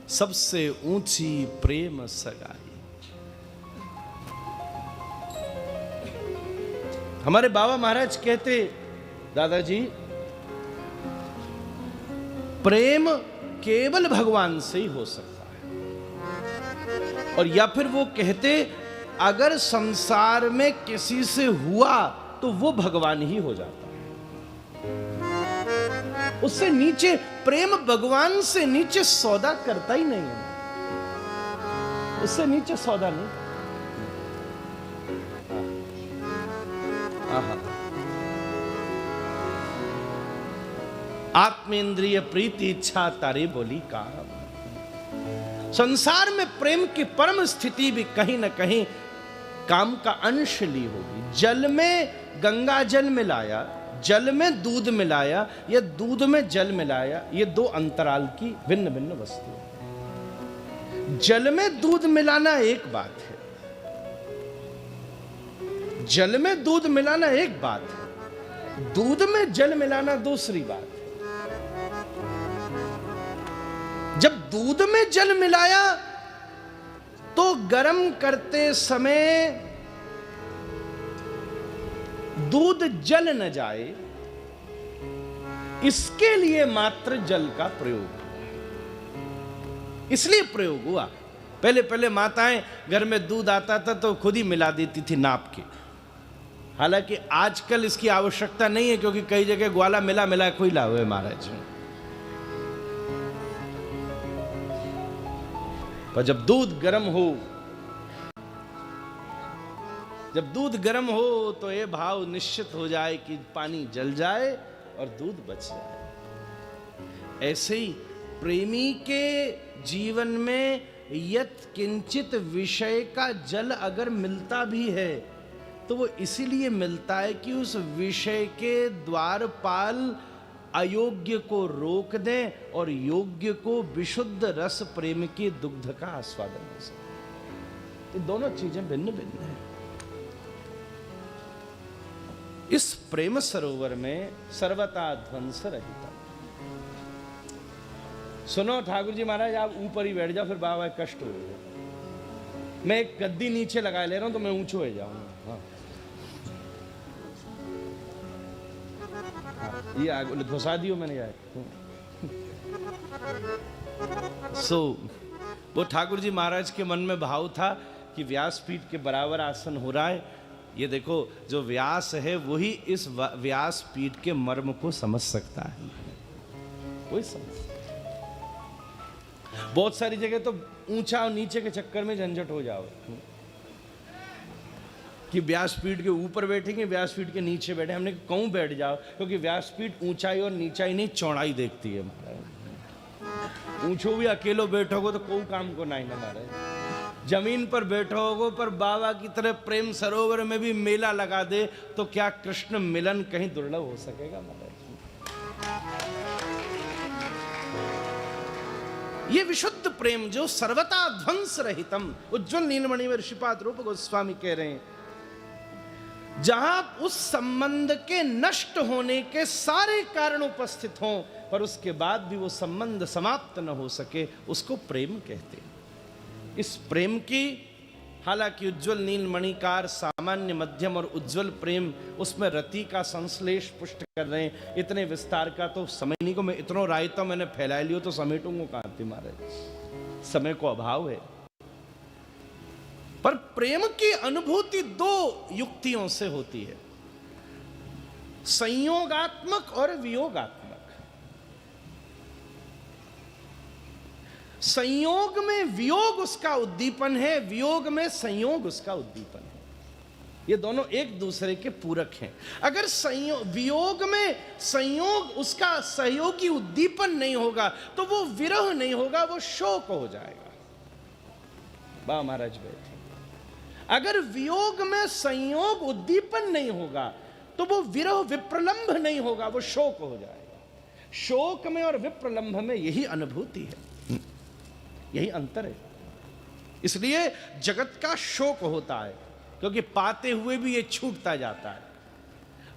सबसे ऊंची प्रेम सगाई। हमारे बाबा महाराज कहते, दादाजी, प्रेम केवल भगवान से ही हो सकता है। और या फिर वो कहते, अगर संसार में किसी से हुआ तो वो भगवान ही हो जाता है। उससे नीचे प्रेम भगवान से नीचे सौदा करता ही नहीं है, उससे नीचे सौदा नहीं। आत्मेंद्रिय प्रीति इच्छा तारे बोली काम। संसार में प्रेम की परम स्थिति भी कहीं ना कहीं काम का अंश ली होगी। जल में गंगा जल मिलाया, जल में दूध मिलाया, या दूध में जल मिलाया, ये दो अंतराल की भिन्न भिन्न वस्तुएं। जल में दूध मिलाना एक बात है, जल में दूध मिलाना एक बात है, दूध में जल मिलाना दूसरी बात है। जब दूध में जल मिलाया तो गर्म करते समय दूध जल न जाए, इसके लिए मात्र जल का प्रयोग, इसलिए प्रयोग हुआ। पहले पहले माताएं घर में दूध आता था तो खुद ही मिला देती थी नाप के। हालांकि आजकल इसकी आवश्यकता नहीं है, क्योंकि कई जगह ग्वाला मिला मिला कोई ला हुए महाराज। पर जब दूध गर्म हो, जब दूध गर्म हो तो ये भाव निश्चित हो जाए कि पानी जल जाए और दूध बच जाए। ऐसे ही प्रेमी के जीवन में यत किंचित विषय का जल अगर मिलता भी है तो वो इसीलिए मिलता है कि उस विषय के द्वारपाल अयोग्य को रोक दें और योग्य को विशुद्ध रस प्रेम के दुग्ध का आस्वादन हो सके। ये दोनों चीजें भिन्न भिन्न हैं। इस प्रेम सरोवर में सर्वथा ध्वंस रहिता। सुनो ठाकुर जी महाराज, आप ऊपर ही बैठ जाओ, फिर बाबा कष्ट हो जाए। मैं एक गद्दी नीचे लगा ले रहा हूं तो मैं ऊंचे हो जाऊंगा। हाँ। ये घुसा दियो मैंने यार। वो ठाकुर जी महाराज के मन में भाव था कि व्यासपीठ के बराबर आसन हो रहा है। ये देखो, जो व्यास है वही इस व्यासपीठ के मर्म को समझ सकता है, कोई समझ। बहुत सारी जगह तो ऊंचा और नीचे के चक्कर में झंझट हो जाओ कि व्यासपीठ के ऊपर बैठेंगे, व्यासपीठ के नीचे बैठे। हमने कहूं बैठ जाओ, क्योंकि व्यासपीठ ऊंचाई और नीचाई नहीं, चौड़ाई देखती है। ऊंचो भी अकेलो बैठोगे तो कोई काम को नहीं ना मारे। जमीन पर बैठोगे पर बाबा की तरह प्रेम सरोवर में भी मेला लगा दे तो क्या कृष्ण मिलन कहीं दुर्लभ हो सकेगा महाराज? ये विशुद्ध प्रेम जो सर्वथा ध्वंस रहितम, उज्ज्वल नीलमणि में ऋषिपाद रूप गोस्वामी कह रहे हैं, जहां उस संबंध के नष्ट होने के सारे कारण उपस्थित हों पर उसके बाद भी वो संबंध समाप्त न हो सके, उसको प्रेम कहते हैं। इस प्रेम की हालांकि उज्ज्वल नीलमणिकार सामान्य मध्यम और उज्ज्वल प्रेम, उसमें रति का संश्लेष पुष्ट कर रहे हैं। इतने विस्तार का तो समय नहीं को मैं इतना रायता मैंने फैला लियो तो समेटूंगा कहां थी महाराज, समय को अभाव है। पर प्रेम की अनुभूति दो युक्तियों से होती है। संयोगात्मक और वियोगात्मक। संयोग में वियोग उसका उद्दीपन है, वियोग में संयोग उसका उद्दीपन है। ये दोनों एक दूसरे के पूरक हैं। अगर वियोग में संयोग उसका सहयोगी उद्दीपन नहीं होगा तो वो विरह नहीं होगा, वो शोक हो जाएगा। बाबा महाराज बैठे। अगर वियोग में संयोग उद्दीपन नहीं होगा तो वो विरह विप्रलंभ नहीं होगा, वो शोक हो जाएगा। शोक में और विप्रलंभ में यही अनुभूति है, यही अंतर है। इसलिए जगत का शोक होता है, क्योंकि पाते हुए भी ये छूटता जाता है।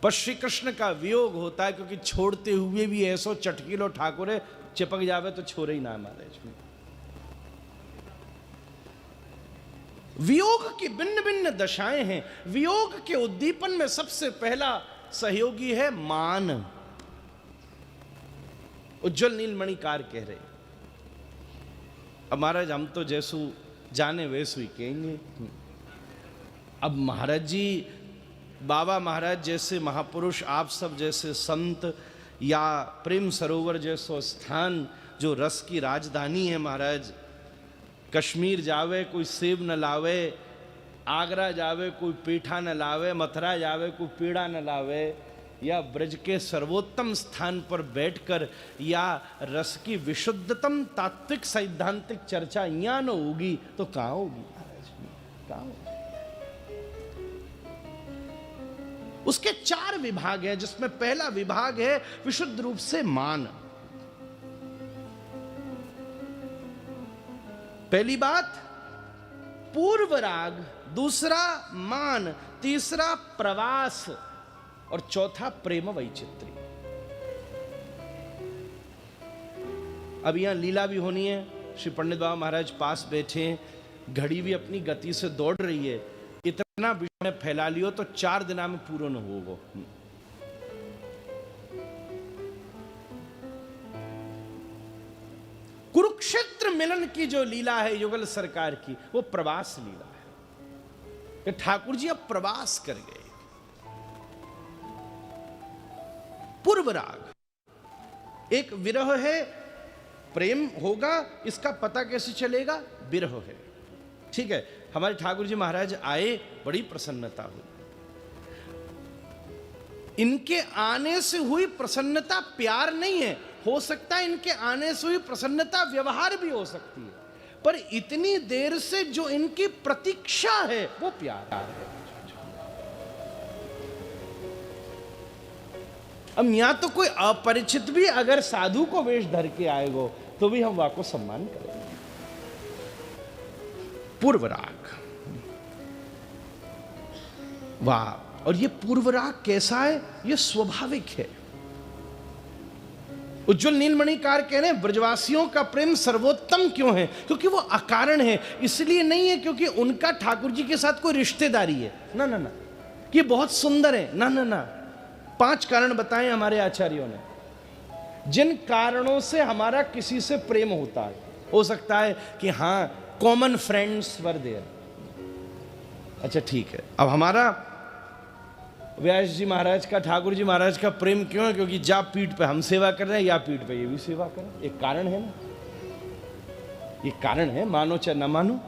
पर श्री कृष्ण का वियोग होता है, क्योंकि छोड़ते हुए भी ऐसो चटकीलो ठाकुरे, चिपक जावे तो छोड़े ही ना महाराज। वियोग की भिन्न भिन्न दशाएं हैं। वियोग के उद्दीपन में सबसे पहला सहयोगी है मान। उज्जवल नीलमणिकार कह रहे, अब महाराज हम तो जैसू जाने वैसू ही कहेंगे। अब महाराज जी, बाबा महाराज जैसे महापुरुष, आप सब जैसे संत, या प्रेम सरोवर जैसो स्थान जो रस की राजधानी है महाराज, कश्मीर जावे कोई सेब न लावे, आगरा जावे कोई पेठा न लावे, मथुरा जावे कोई पेड़ा न लावे, या ब्रज के सर्वोत्तम स्थान पर बैठकर या रस की विशुद्धतम तात्विक सैद्धांतिक चर्चा यहाँ न होगी तो कहाँ होगी महाराज, कहाँ होगी? उसके 4 विभाग हैं, जिसमें पहला विभाग है विशुद्ध रूप से मान। पहली बात पूर्व राग, दूसरा मान, तीसरा प्रवास और चौथा प्रेम वैचित्री। अब यहां लीला भी होनी है। श्री पंडित बाबा महाराज पास बैठे हैं, घड़ी भी अपनी गति से दौड़ रही है। इतना विषय में फैला लियो तो 4 दिना में पूर्ण न होगा। कुरुक्षेत्र मिलन की जो लीला है युगल सरकार की, वो प्रवास लीला है कि ठाकुर जी अब प्रवास कर गए। पूर्व राग एक विरह है, प्रेम होगा, इसका पता कैसे चलेगा? विरह है। ठीक है, हमारे ठाकुर जी महाराज आए, बड़ी प्रसन्नता हुई। इनके आने से हुई प्रसन्नता प्यार नहीं है, हो सकता है इनके आने से हुई प्रसन्नता व्यवहार भी हो सकती है, पर इतनी देर से जो इनकी प्रतीक्षा है वो प्यार है। अब यहां तो कोई अपरिचित भी अगर साधु को वेश धर के आएगो तो भी हम वहां को सम्मान करेंगे। पूर्व राग, वाह! और ये पूर्व राग कैसा है? ये स्वाभाविक है। उज्जवल नीलमणिकार कह रहे हैं ब्रजवासियों का प्रेम सर्वोत्तम क्यों है? क्योंकि वो अकारण है। इसलिए नहीं है क्योंकि उनका ठाकुर जी के साथ कोई रिश्तेदारी है, ना ना ना, कि बहुत सुंदर है, ना ना ना। 5 कारण बताए हमारे आचार्यों ने, जिन कारणों से हमारा किसी से प्रेम होता है। हो सकता है कि हाँ, कॉमन फ्रेंड्स वर देयर, अच्छा ठीक है। अब हमारा व्यास जी महाराज का ठाकुर जी महाराज का प्रेम क्यों है? क्योंकि जा पीठ पे हम सेवा कर रहे हैं, या पीठ पे ये भी सेवा कर रहे हैं। एक कारण है ना, ये कारण है, मानो चाहे ना मानो।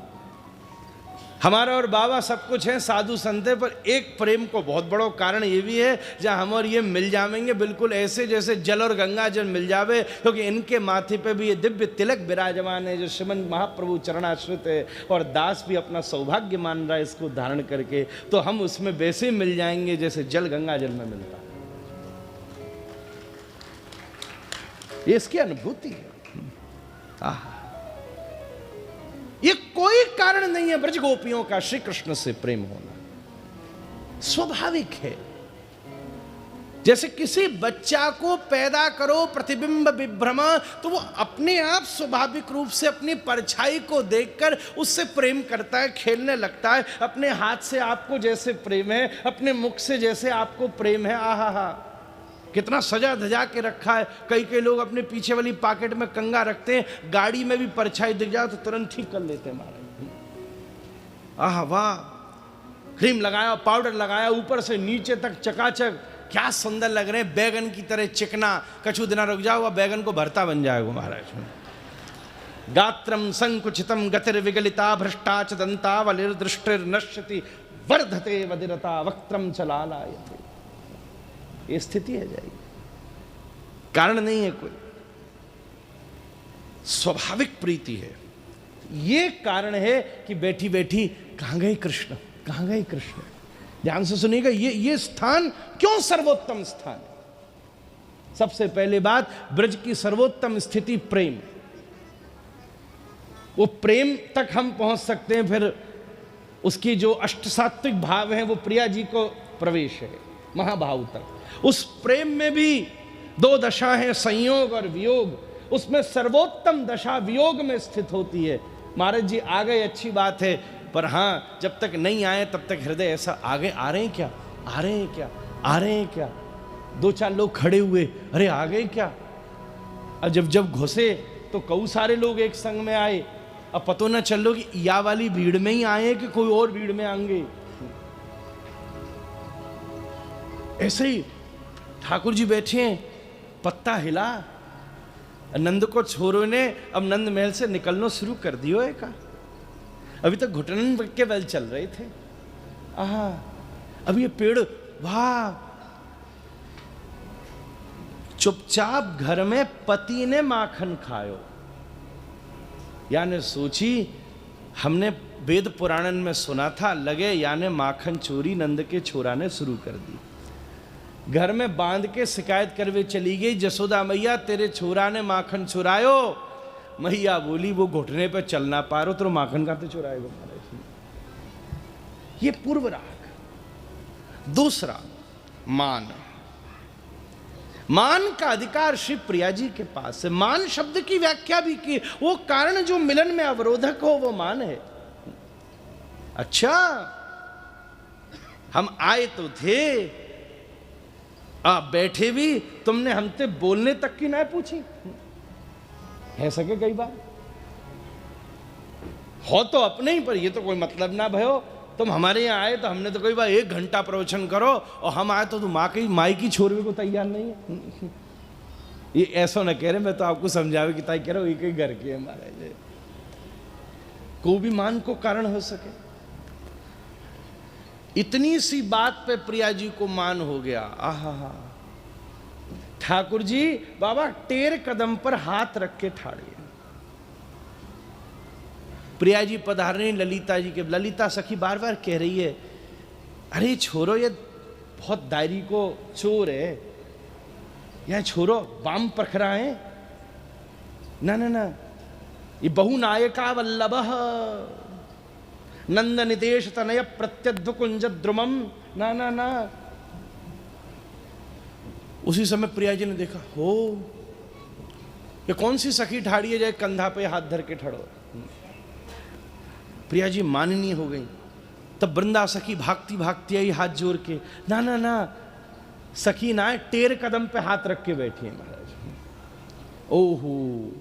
हमारा और बाबा सब कुछ है, साधु संत है, पर एक प्रेम को बहुत बड़ा कारण ये भी है, जहाँ हम और ये मिल जाएंगे बिल्कुल ऐसे जैसे जल और गंगा जल मिल जावे, क्योंकि इनके माथे पे भी ये दिव्य तिलक विराजमान है जो श्रीमन महाप्रभु चरणाश्रित है, और दास भी अपना सौभाग्य मान रहा है इसको धारण करके, तो हम उसमें वैसे ही मिल जाएंगे जैसे जल गंगा जल में मिलता है। ये इसकी अनुभूति है। ये कोई कारण नहीं है ब्रज गोपियों का श्री कृष्ण से प्रेम होना, स्वाभाविक है। जैसे किसी बच्चा को पैदा करो प्रतिबिंब विभ्रम, तो वो अपने आप स्वाभाविक रूप से अपनी परछाई को देखकर उससे प्रेम करता है, खेलने लगता है। अपने हाथ से आपको जैसे प्रेम है, अपने मुख से जैसे आपको प्रेम है, आहा हा, कितना सजा धजा के रखा है। कई लोग अपने पीछे वाली पॉकेट में कंगा रखते हैं, गाड़ी में भी परछाई दिख जाए तो तुरंत ठीक कर लेते हैं महाराज। आह वाह, क्रीम लगाया, पाउडर लगाया, ऊपर से नीचे तक चकाचक, क्या सुंदर लग रहे हैं, बैगन की तरह चिकना, कछु दिना रुक जाओ वह बैगन को भरता बन जाएगा महाराज। गात्रम संकुचितम गतिर विगलिता भ्रष्टा च दंता वलिर्दृष्टिर्नश्यति वर्धते वदिरता वक्त्रम चलालायते। ये स्थिति है जाएगी, कारण नहीं है कोई, स्वाभाविक प्रीति है। ये कारण है कि बैठी बैठी कहां गए कृष्ण, कहां गए कृष्ण। ध्यान से सुनिएगा, ये स्थान क्यों सर्वोत्तम स्थान है। सबसे पहले बात, ब्रज की सर्वोत्तम स्थिति प्रेम, वो प्रेम तक हम पहुंच सकते हैं। फिर उसकी जो अष्ट सात्विक भाव हैं वो प्रिया जी को प्रवेश है महाभाव तक। उस प्रेम में भी दो दशा है, संयोग और वियोग। उसमें सर्वोत्तम दशा वियोग में स्थित होती है। महाराज जी आ गए, अच्छी बात है, पर हाँ जब तक नहीं आए तब तक हृदय ऐसा आगे आ रहे हैं क्या, आ रहे हैं क्या, आ रहे हैं क्या। दो चार लोग खड़े हुए, अरे आ गए क्या। और जब घुसे तो कई सारे लोग एक संग में आए। अब पतो ना चलो कि या वाली भीड़ में ही आए कि कोई और भीड़ में आएंगे। ऐसे ही ठाकुर जी बैठे हैं, पत्ता हिला, नंद को छोरों ने अब नंद महल से निकलना शुरू कर दियो है का। अभी तक घुटन के बल चल रहे थे। आहा, अब ये पेड़, वाह, चुपचाप घर में पति ने माखन खायो। यानी सोची, हमने वेद पुराणन में सुना था, लगे यानी माखन चोरी नंद के छोरा ने शुरू कर दी। घर में बांध के शिकायत करवे चली गई, जसोदा मैया तेरे छोरा ने माखन चुरायो। मैया बोली वो घुटने पे चल ना पा रहा तो माखन कहां से चुराएगा महाराज। ये पूर्व राग। दूसरा, मान। मान का अधिकार श्री प्रिया जी के पास है। मान शब्द की व्याख्या भी की, वो कारण जो मिलन में अवरोधक हो वो मान है। अच्छा, हम आए तो थे, आप बैठे भी, तुमने हमसे बोलने तक की ना पूछी। कह सके कई बार हो तो अपने ही, पर ये तो कोई मतलब ना भयो। तुम हमारे यहाँ आए तो हमने तो कई बार 1 घंटा प्रवचन करो, और हम आए तो तुम माई की छोड़ने को तैयार नहीं है। ये ऐसा ना कह रहे, मैं तो आपको समझावे कि ताई कह रहा हूं एक ही घर के हमारे को भी मान को कारण हो सके। इतनी सी बात पे प्रिया जी को मान हो गया। आहा, ठाकुर जी बाबा टेर कदम पर हाथ रख के ठाड़े। प्रिया जी पधारने ललिता जी के। ललिता सखी बार बार कह रही है, अरे छोरो ये बहुत दायरी को चोर है, यह छोरो बाम पखरा है। ना ना ना, ये बहु नायका वल्लभ नंद निदेश तनय प्रत्यद्व कुंज द्रुमम। ना ना ना। उसी समय प्रिया जी ने देखा, हो ये कौन सी सखी ठाड़ी है जाए कंधा पे हाथ धर के ठड़ो। प्रिया जी माननीय हो गई। तब वृंदा सखी भागती भागती आई हाथ जोड़ के। ना ना ना, सखी ना टेर कदम पे हाथ रख के बैठी है महाराज। ओहो,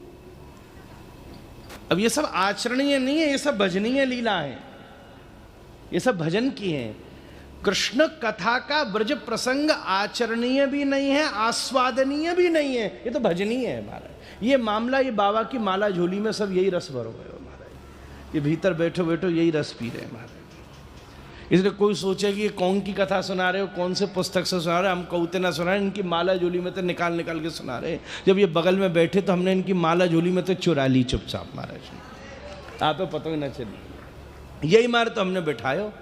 अब ये सब आचरणीय नहीं है, ये सब भजनीय लीला है, ये सब भजन की है। कृष्ण कथा का ब्रज प्रसंग आचरणीय भी नहीं है, आस्वादनीय भी नहीं है, ये तो भजनीय है महाराज। ये मामला, ये बाबा की माला झोली में सब यही रस भरो है महाराज। ये भीतर बैठो बैठो यही रस पी रहे हैं महाराज। इसलिए कोई सोचे कि ये कौन की कथा सुना रहे हो, कौन से पुस्तक से सुना रहे हो, हम कौते ना सुना रहे, इनकी माला झोली में तो निकाल निकाल के सुना रहे। जब ये बगल में बैठे तो हमने इनकी माला झोली में तो चुरा ली चुपचाप महाराज। आप पता ही ना चली, यही मारे तो हमने बैठायो।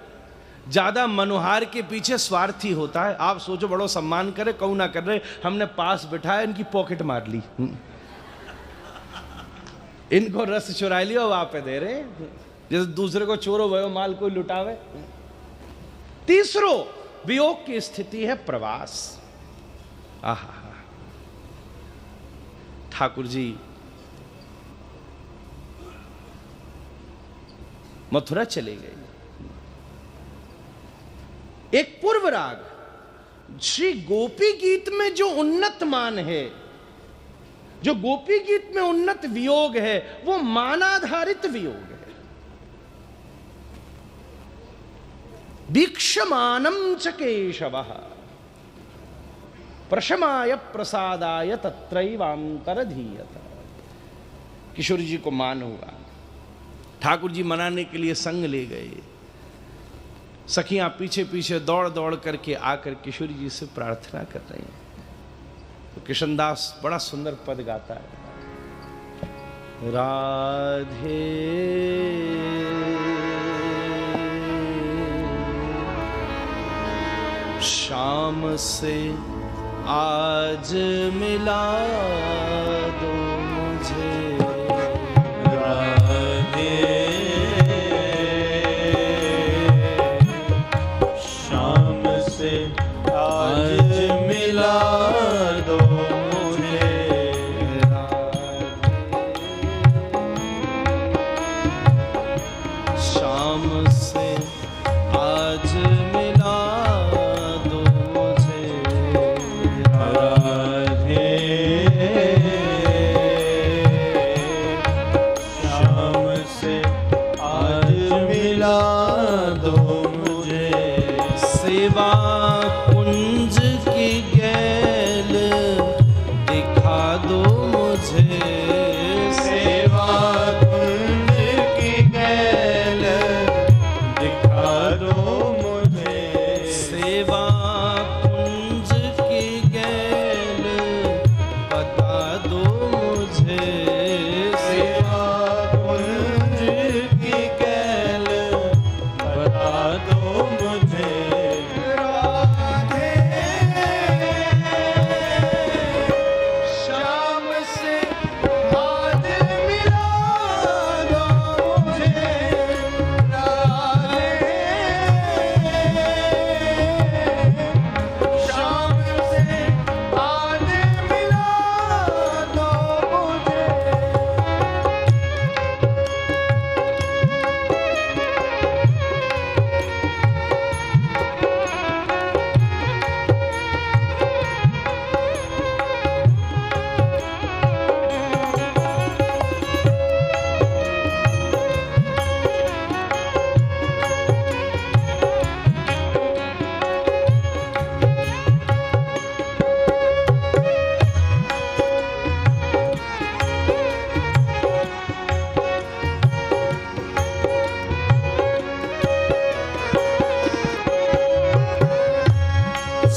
ज्यादा मनोहार के पीछे स्वार्थी होता है। आप सोचो बड़ो सम्मान करे, कहू ना कर रहे, हमने पास बैठाया, इनकी पॉकेट मार ली, इनको रस चुरा लिया और आप पे दे रहे, जैसे दूसरे को चोरो भयो माल कोई लुटावे। तीसरो वियोग की स्थिति है प्रवास। आहा, ठाकुर जी मथुरा चले गए। एक पूर्व राग श्री गोपी गीत में जो उन्नत मान है, जो गोपी गीत में उन्नत वियोग है, वो मानाधारित वियोग है। वीक्षमानम च केशवः, प्रशमाय प्रसादाय तत्रैवांतरधीयत। किशोर जी को मान हुआ, ठाकुर जी मनाने के लिए संग ले गए। सखियां पीछे पीछे दौड़ दौड़ करके आकर किशोर जी से प्रार्थना कर रही हैं। तो कृष्णदास बड़ा सुंदर पद गाता है, राधे शाम से आज मिला दो मुझे, राधे शाम से आज मिला दो मुझे, शाम से आज मिला दो मुझे, राधे शाम से आज मिला दो मुझे, सेवा कुंज की गैल दिखा दो मुझे, सेवा कुंज की गैल दिखा दो मुझे, सेवा कुंज की गैल बता दो मुझे, सेवा कुंज की गैल बता दो मुझे, शाम से आज मिला दो मुझे, शाम से आज मिला दो मुझे।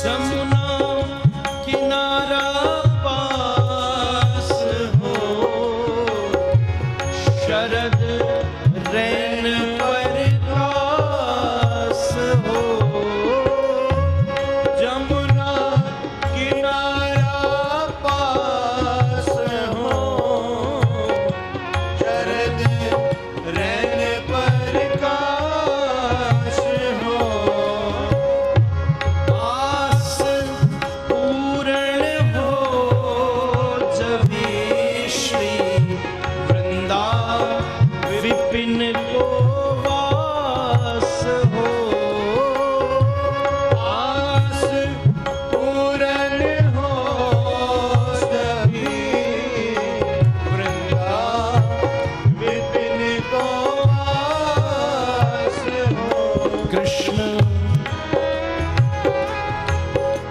जमुना किनारा पास हो, शरद रैन पर खास हो, जमुना किनारा पास हो, शरद रैन पर काश हो, आस पूर्ण हो जभी श्री वृंदा विपिन को वास हो, आस पूर्ण हो सभी वृंदा विपिन को वास हो, कृष्ण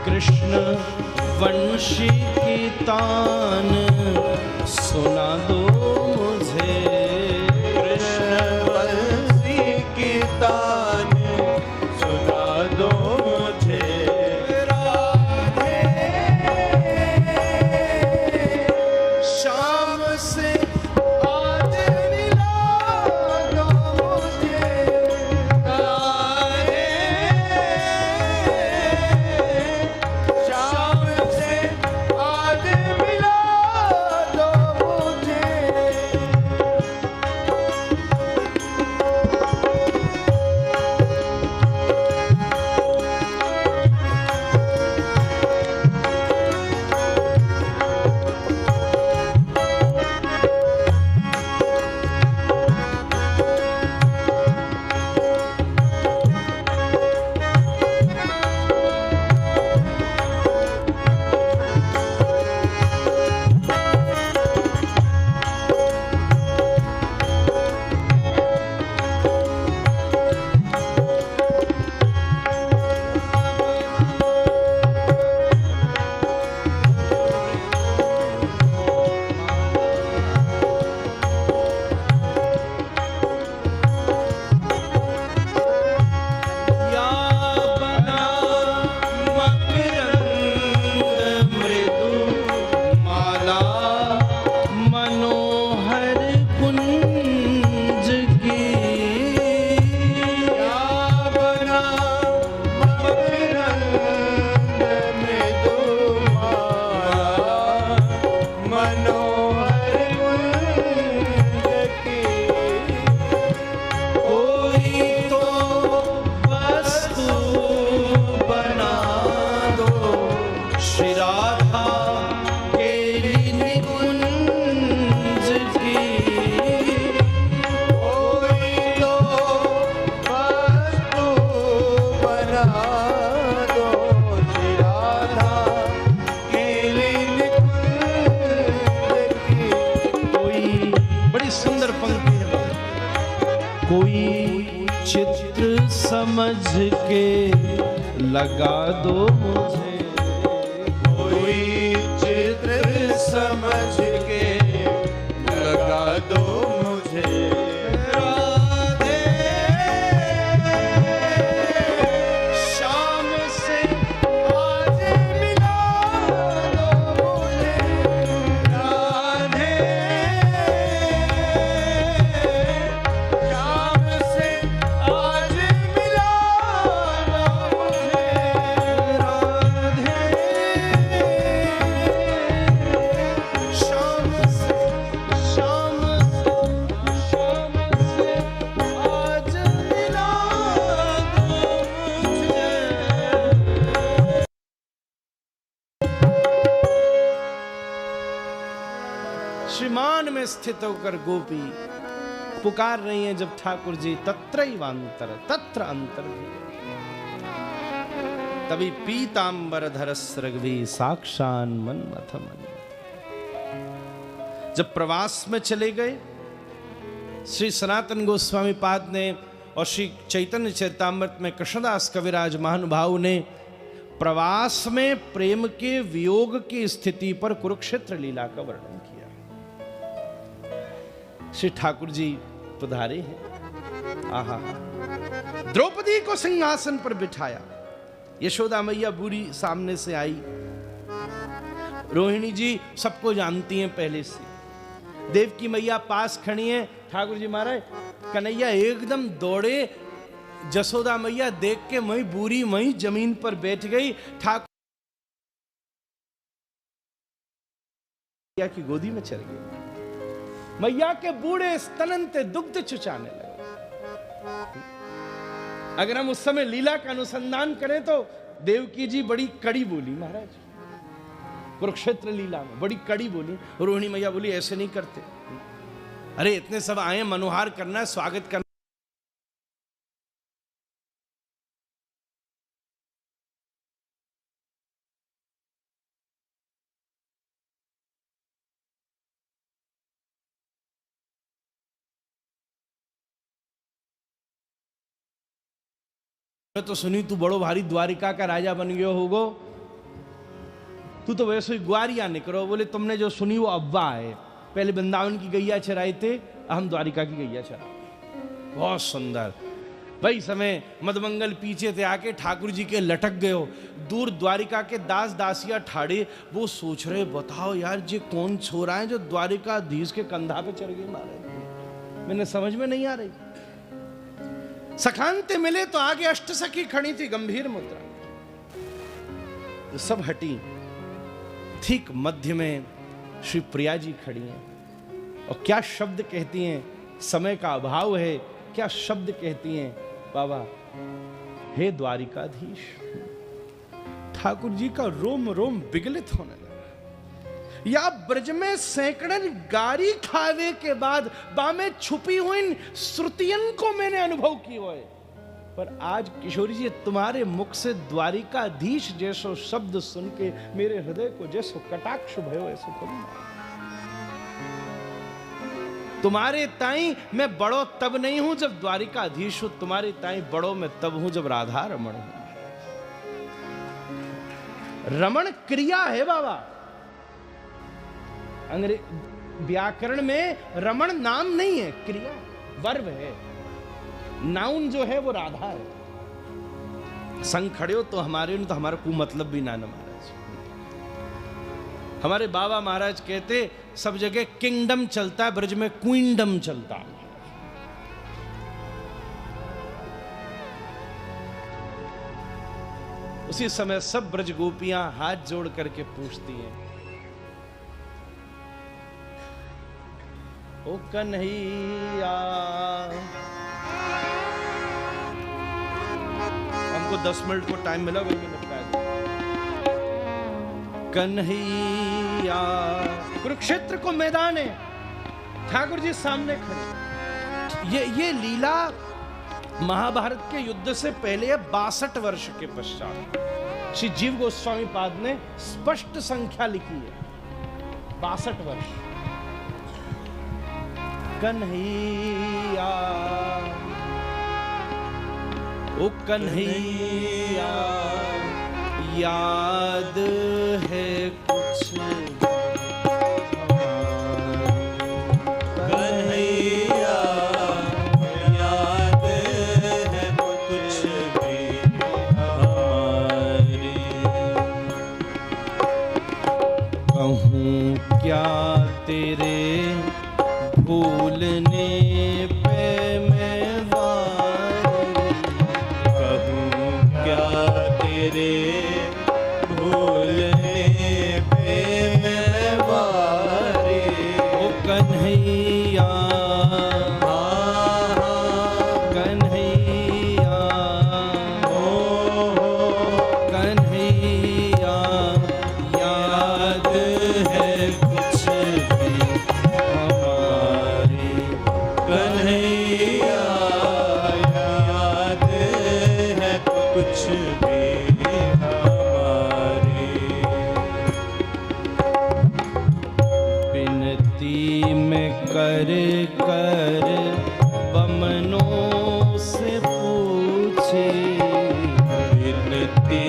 कृष्ण वंशी की तान सुना दो मुझे, कृष्ण वंशी की तान सुना दो मुझे, शाम से आज मिला दो मुझे, शाम से आज मिला कोई चित्र समझ के लगा दो मुझे, कोई चित्र समझ के लगा दो मुझे। राधे शाम से आज मिला दो मुझे, राधे शाम से आज मिला दो मुझे। राधे शाम से आज मिला दो मुझे। श्रीमान में स्थित होकर गोपी पुकार रही हैं जब ठाकुर जी तत्रैवांतर तत्र अंतर भी। तभी पीतांबर धरस रघवी साक्षान मन्मथ मन। जब प्रवास में चले गए श्री सनातन गोस्वामी पाद ने और श्री चैतन्य चरितामृत में कृष्णदास कविराज महानुभाव ने प्रवास में प्रेम के वियोग की स्थिति पर कुरुक्षेत्र लीला का वर्णन किया। श्री ठाकुर जी पधारे हैं। आहा, द्रौपदी को सिंहासन पर बिठाया। यशोदा मैया बूढ़ी सामने से आई। रोहिणी जी सबको जानती हैं पहले से। देवकी मैया पास खड़ी हैं। ठाकुर जी महाराज कन्हैया एकदम दौड़े। जसोदा मैया देख के वहीं बूढ़ी वहीं जमीन पर बैठ गई। ठाकुर मैया की गोदी में चढ़ गई। मैया के बूढ़े स्तनंते दुग्ध चुचाने लगे। अगर हम उस समय लीला का अनुसंधान करें तो देवकी जी बड़ी कड़ी बोली महाराज, कुरुक्षेत्र लीला में बड़ी कड़ी बोली। रोहिणी मैया बोली ऐसे नहीं करते, अरे इतने सब आए मनोहार करना है, स्वागत करना। मैं तो सुनी तू बड़ो भारी द्वारिका का राजा बन गयो होगो, तू तो वैसे ही ग्वारिया निकलो। बोले तुमने जो सुनी वो अव्वा है। पहले वृंदावन की गैया चराए थे, हम द्वारिका की गैया चरा। बहुत सुंदर। भाई समय मदमंगल पीछे थे आके ठाकुर जी के लटक गए हो। दूर द्वारिका के दास दासिया ठाड़े, वो सोच रहे बताओ यार ये कौन छोरा है जो द्वारिकाधीश के कंधा पे चढ़ गए मारे। मैंने समझ में नहीं आ रही। सखांते मिले तो आगे अष्टसखी खड़ी थी गंभीर मुद्रा। सब हटी। ठीक मध्य में श्री प्रिया जी खड़ी हैं और क्या शब्द कहती हैं। समय का अभाव है, क्या शब्द कहती हैं बाबा। हे द्वारिकाधीश। ठाकुर जी का रोम रोम विगलित होने लगा। या ब्रज में सैकड़न गारी खावे के बाद बामे छुपी हुई श्रुतियन को मैंने अनुभव की हुए, पर आज किशोरी जी तुम्हारे मुख से द्वारिकाधीश जैसो शब्द सुन के मेरे हृदय को जैसो कटाक्ष भयो ऐसो करूं। तुम्हारे ताई मैं बड़ो तब नहीं हूं जब द्वारिकाधीश हूं, तुम्हारे ताई बड़ो मैं तब हूं जब राधा रमण हूं। रमण क्रिया है बाबा। अंग्रेज व्याकरण में रमण नाम नहीं है, क्रिया वर्ब है। नाउन जो है वो राधा है। संग खड़े हो तो हमारे तो हमारा कोई मतलब भी ना महाराज। हमारे बाबा महाराज कहते सब जगह किंगडम चलता है, ब्रज में क्वींडम चलता है। उसी समय सब ब्रज गोपियां हाथ जोड़ करके पूछती हैं, ओ कन्हैया। हमको 10 मिनट को टाइम मिला, वही में निपटाया। कन्हैया। कुरुक्षेत्र को मैदान है, ठाकुर जी सामने खड़े। ये लीला महाभारत के युद्ध से पहले 62 वर्ष के पश्चात श्री जीव गोस्वामी पाद ने स्पष्ट संख्या लिखी है, 62 वर्ष। कन्हैया ओ कन्हैया याद है कुछ कन्हैया याद है कुछ भी हमारी। कहूँ क्या तेरे भूलने पे मैं वारी, कहूँ क्या तेरे भूलने पे मैं वारी। ओ कन्हैया कन्हैया कन्हैया याद है कुछ भी हमारी। कन्हैया याद है कुछ भी हमारी। बिनती में कर कर बमनों से पूछे, विनती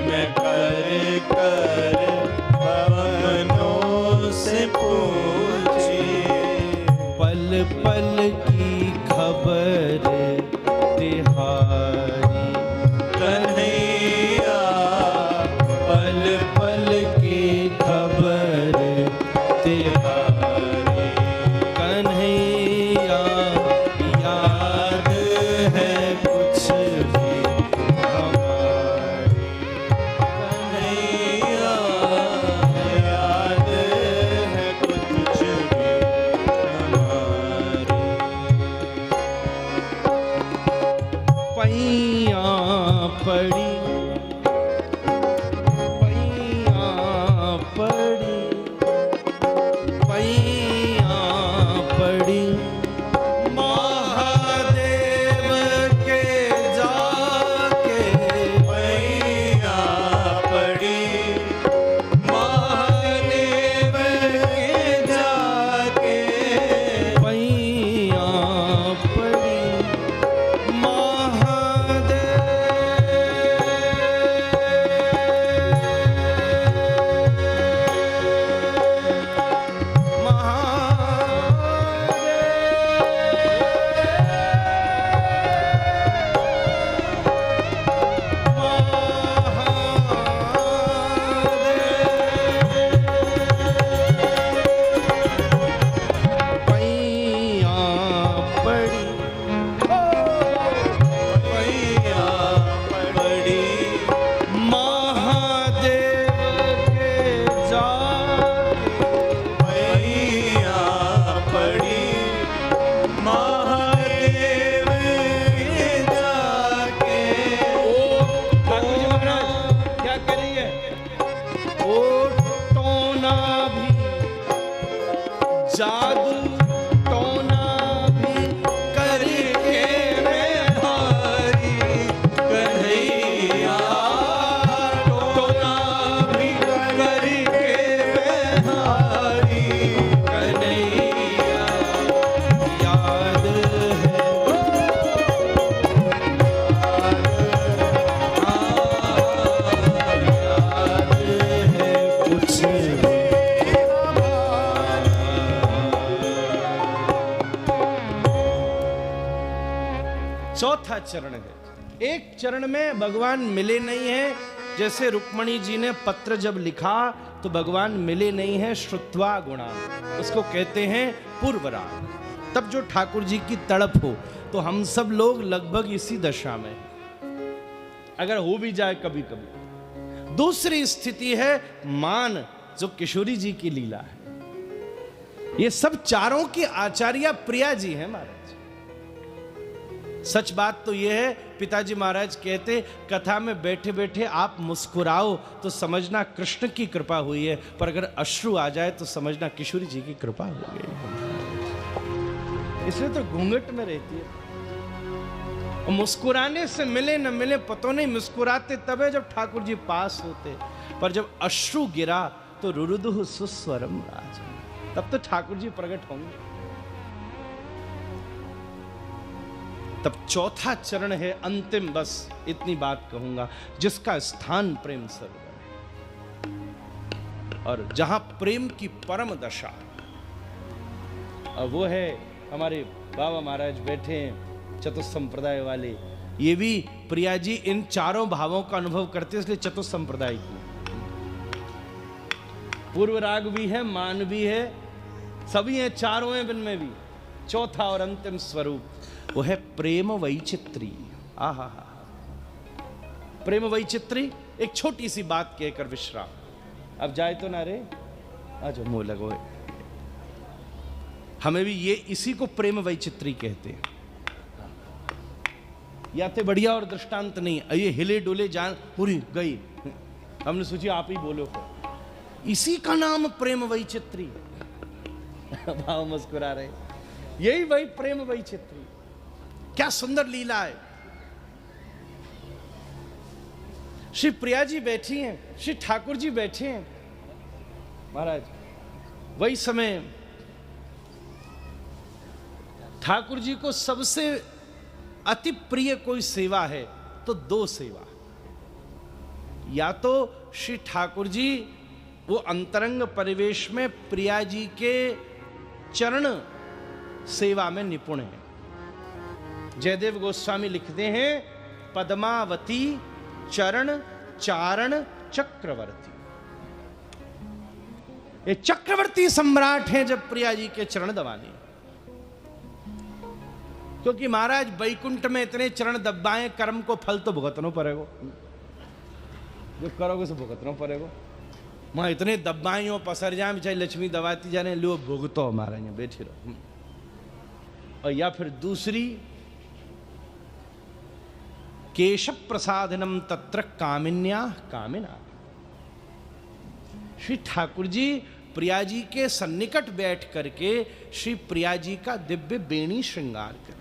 में कर कर बमनों से पूछी। पल पल की खबर तिहारी। कन्हैया पल पल की खबर तिहारी। कन्हैया याद है कुछ भी हमारी। कन्हैया याद है कुछ भी हमारी। पैया पड़ी पैया पड़ी पैया पड़ी महादेव के जाके। पैया पड़ी महादेव के जाके। पैया पड़ी पैया पड़ी पैया पड़ी महादेव के जाके। पैया पड़ी महादेव के जाके। ठाकुर जी महाराज क्या करिए? ओ टोना भी जादू टोना भी करके मैं हारी। कन्हैया टोना भी करके मैं हारी। कन्हैया याद है याद है कुछ भी। चौथा चरण है। एक चरण में भगवान मिले नहीं है, जैसे रुक्मणी जी ने पत्र जब लिखा तो भगवान मिले नहीं है श्रुत्वा गुणा, उसको कहते हैं पूर्वराग। तब जो ठाकुर जी की तड़प हो, तो हम सब लोग लगभग इसी दशा में, अगर हो भी जाए कभी कभी। दूसरी स्थिति है मान, जो किशोरी जी की लीला है। ये सब चारों की आचार्य प्रिया जी हैं महाराज। सच बात तो यह है, पिताजी महाराज कहते कथा में बैठे बैठे आप मुस्कुराओ तो समझना कृष्ण की कृपा हुई है, पर अगर अश्रु आ जाए तो समझना किशोरी जी की कृपा हो गई। इसलिए तो घूंघट में रहती है। और मुस्कुराने से मिले न मिले पतो नहीं, मुस्कुराते तब है जब ठाकुर जी पास होते, पर जब अश्रु गिरा तो रुरुदुः सुस्वरम राज, तब तो ठाकुर जी प्रकट होंगे। तब चौथा चरण है अंतिम, बस इतनी बात कहूंगा, जिसका स्थान प्रेम सरोवर है और जहां प्रेम की परम दशा, और वो है हमारे बाबा महाराज बैठे हैं चतुसंप्रदाय वाले। ये भी प्रिया जी इन चारों भावों का अनुभव करते हैं, इसलिए चतुसंप्रदाय की। पूर्व राग भी है, मान भी है, सभी हैं, चारों हैं, इनमें भी चौथा और अंतिम स्वरूप वो है प्रेम वैचित्री। आहा, प्रेम वैचित्री। एक छोटी सी बात कहकर विश्राम, अब जाए तो ना रे, आज मुंह लगो। हमें भी ये इसी को प्रेम वैचित्री कहते हैं। या तो बढ़िया और दृष्टांत नहीं, ये हिले डोले जान पूरी गई, हमने सोची आप ही बोलो, इसी का नाम प्रेम वैचित्री। भाव मुस्कुरा रहे, यही वही प्रेम वैचित्री। क्या सुंदर लीला है। श्री प्रिया जी बैठी हैं, श्री ठाकुर जी बैठे हैं। महाराज वही समय ठाकुर जी को सबसे अति प्रिय कोई सेवा है तो दो सेवा, या तो श्री ठाकुर जी वो अंतरंग परिवेश में प्रिया जी के चरण सेवा में निपुण हैं। जयदेव गोस्वामी लिखते हैं, पद्मावती चरण चारण चक्रवर्ती। ये चक्रवर्ती सम्राट हैं जब प्रिया जी के चरण दबाने, क्योंकि महाराज वैकुंठ में इतने चरण दबाए, कर्म को फल तो भुगतना पड़ेगा, जो करोगे सो भुगतना पड़ेगा। वहां इतने दबाइयों पसर जाए, चाहे लक्ष्मी दबाती जाने, लो भुगतो हमारा यहाँ बैठे रहो। और या फिर दूसरी, केशव प्रसादनम तत्र कामिन्या कामिना। श्री ठाकुर जी प्रिया जी के सन्निकट बैठ करके श्री प्रिया जी का दिव्य बेणी श्रृंगार करते।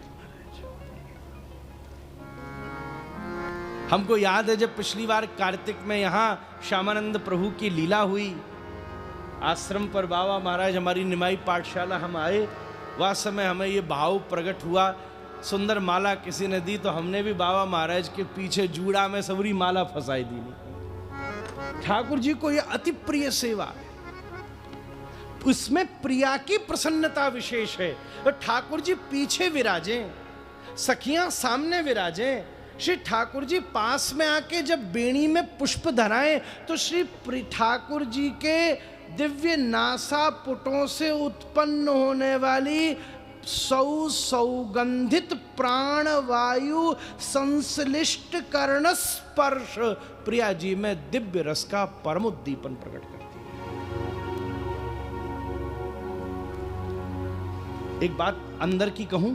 हमको याद है जब पिछली बार कार्तिक में यहां श्यामानंद प्रभु की लीला हुई, आश्रम पर बाबा महाराज हमारी निमाई पाठशाला हम आए, वह समय हमें ये भाव प्रकट हुआ। सुंदर माला किसी ने दी तो हमने भी बाबा महाराज के पीछे जूड़ा में सबरी माला फंसाई दी। ठाकुर जी को यह अति प्रिय सेवा है, उसमें प्रिया की प्रसन्नता विशेष है। तो ठाकुर जी पीछे विराजे, सखियां सामने विराजे, श्री ठाकुर जी पास में आके जब बेणी में पुष्प धराएं तो श्री ठाकुर जी के दिव्य नासापुटों से उत्पन्न होने वाली सौगंधित प्राण वायु संश्लिष्ट कर्ण स्पर्श प्रिया जी में दिव्य रस का परम उद्दीपन प्रकट करती है। एक बात अंदर की कहूं,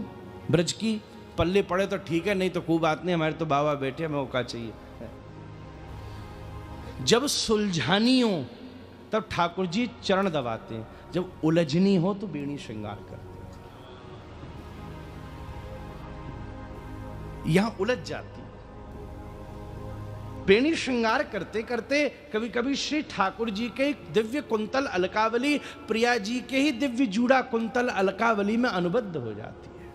ब्रज की पल्ले पड़े तो ठीक है, नहीं तो कोई बात नहीं, हमारे तो बाबा बैठे, हमें मौका चाहिए। जब सुलझानी हो तब ठाकुर जी चरण दबाते हैं, जब उलझनी हो तो बेणी श्रृंगार करते हैं। यहां उलझ जाती, बेणी श्रृंगार करते करते कभी कभी श्री ठाकुर जी के दिव्य कुंतल अलकावली प्रिया जी के ही दिव्य जूड़ा कुंतल अलकावली में अनुबद्ध हो जाती है।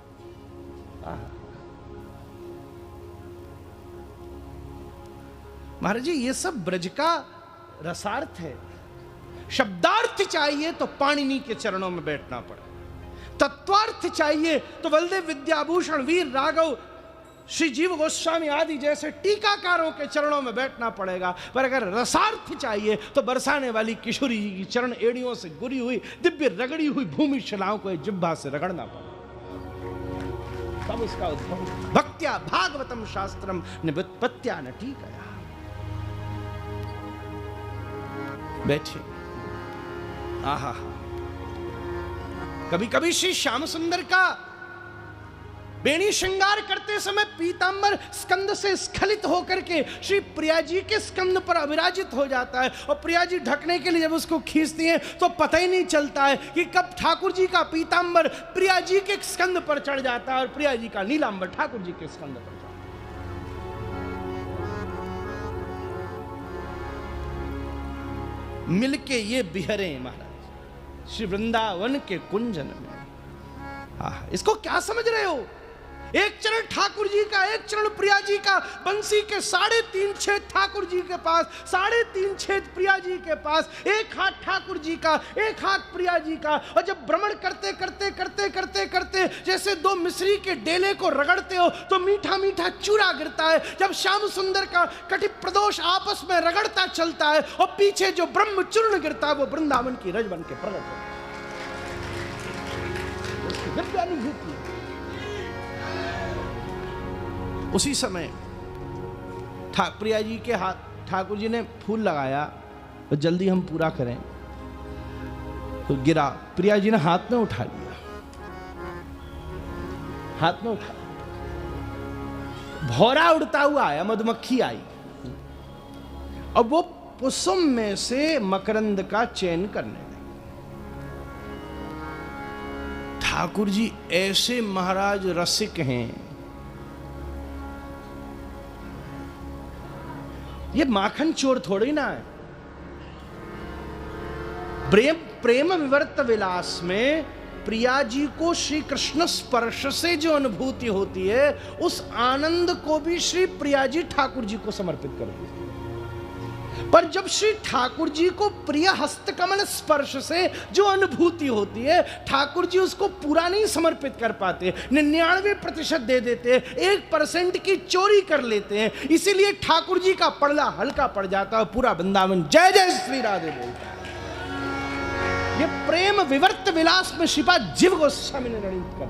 महाराज जी ये सब ब्रज का रसार्थ है। शब्दार्थ चाहिए तो पाणिनि के चरणों में बैठना पड़ा, तत्वार्थ चाहिए तो बलदेव विद्याभूषण वीर राघव श्री जीव गोस्वामी आदि जैसे टीकाकारों के चरणों में बैठना पड़ेगा। पर अगर रसार्थ चाहिए तो बरसाने वाली किशोरी जी की चरण एड़ियों से गुरी हुई दिव्य रगड़ी हुई भूमि शिलाओं को जिह्वा से रगड़ना पड़ेगा, तब उसका उद्भव। भक्त्या भागवतम शास्त्रम निव्युत्पत्त्या न टीकया। बैठे, आहा, कभी कभी श्री श्याम सुंदर का बेणी श्रृंगार करते समय पीतांबर स्कंद से स्खलित होकर के श्री प्रिया जी के स्कंद पर अविराजित हो जाता है, और प्रिया जी ढकने के लिए जब उसको खींचती हैं तो पता ही नहीं चलता है कि कब ठाकुर जी का पीतांबर प्रिया जी के स्कंद पर चढ़ जाता है और प्रिया जी का नीलांबर ठाकुर जी के स्कंद पर चढ़ जाता है। मिलके ये बिहरे महाराज श्री वृंदावन के कुंजन में। इसको क्या समझ रहे हो? एक चरण ठाकुर जी का, एक चरण प्रिया जी का, बंसी के 3.5 छेद ठाकुर जी के पास, 3.5 छेद प्रिया जी के पास, एक हाथ ठाकुर जी का, एक हाथ प्रिया जी का। और जब भ्रमण करते करते करते करते करते जैसे दो मिश्री के डेले को रगड़ते हो तो मीठा मीठा चूरा गिरता है, जब श्याम सुंदर का कटि प्रदोष आपस में रगड़ता चलता है और पीछे जो ब्रह्म चूर्ण गिरता है वो वृंदावन की रज बन के प्रकट होता है। उसी समय प्रिया जी के हाथ ठाकुर जी ने फूल लगाया तो जल्दी हम पूरा करें, तो गिरा, प्रिया जी ने हाथ में उठा लिया, हाथ में उठा, भौरा उड़ता हुआ आया, मधुमक्खी आई और वो कुसुम में से मकरंद का चयन करने लगी। ठाकुर जी ऐसे महाराज रसिक हैं, ये माखन चोर थोड़ी ना है। प्रेम विवर्त विलास में प्रिया जी को श्री कृष्ण स्पर्श से जो अनुभूति होती है, उस आनंद को भी श्री प्रिया जी ठाकुर जी को समर्पित करती है। पर जब श्री ठाकुर जी को प्रिय हस्तकमल स्पर्श से जो अनुभूति होती है, ठाकुर जी उसको पूरा नहीं समर्पित कर पाते, 99% दे देते हैं, 1% की चोरी कर लेते हैं। इसीलिए ठाकुर जी का पड़ला हल्का पड़ जाता है, पूरा वृंदावन जय जय श्री राधे बोलता है। ये प्रेम विवर्त विलास में श्रीपाद जीव गोस्वामी ने रणनीत कर,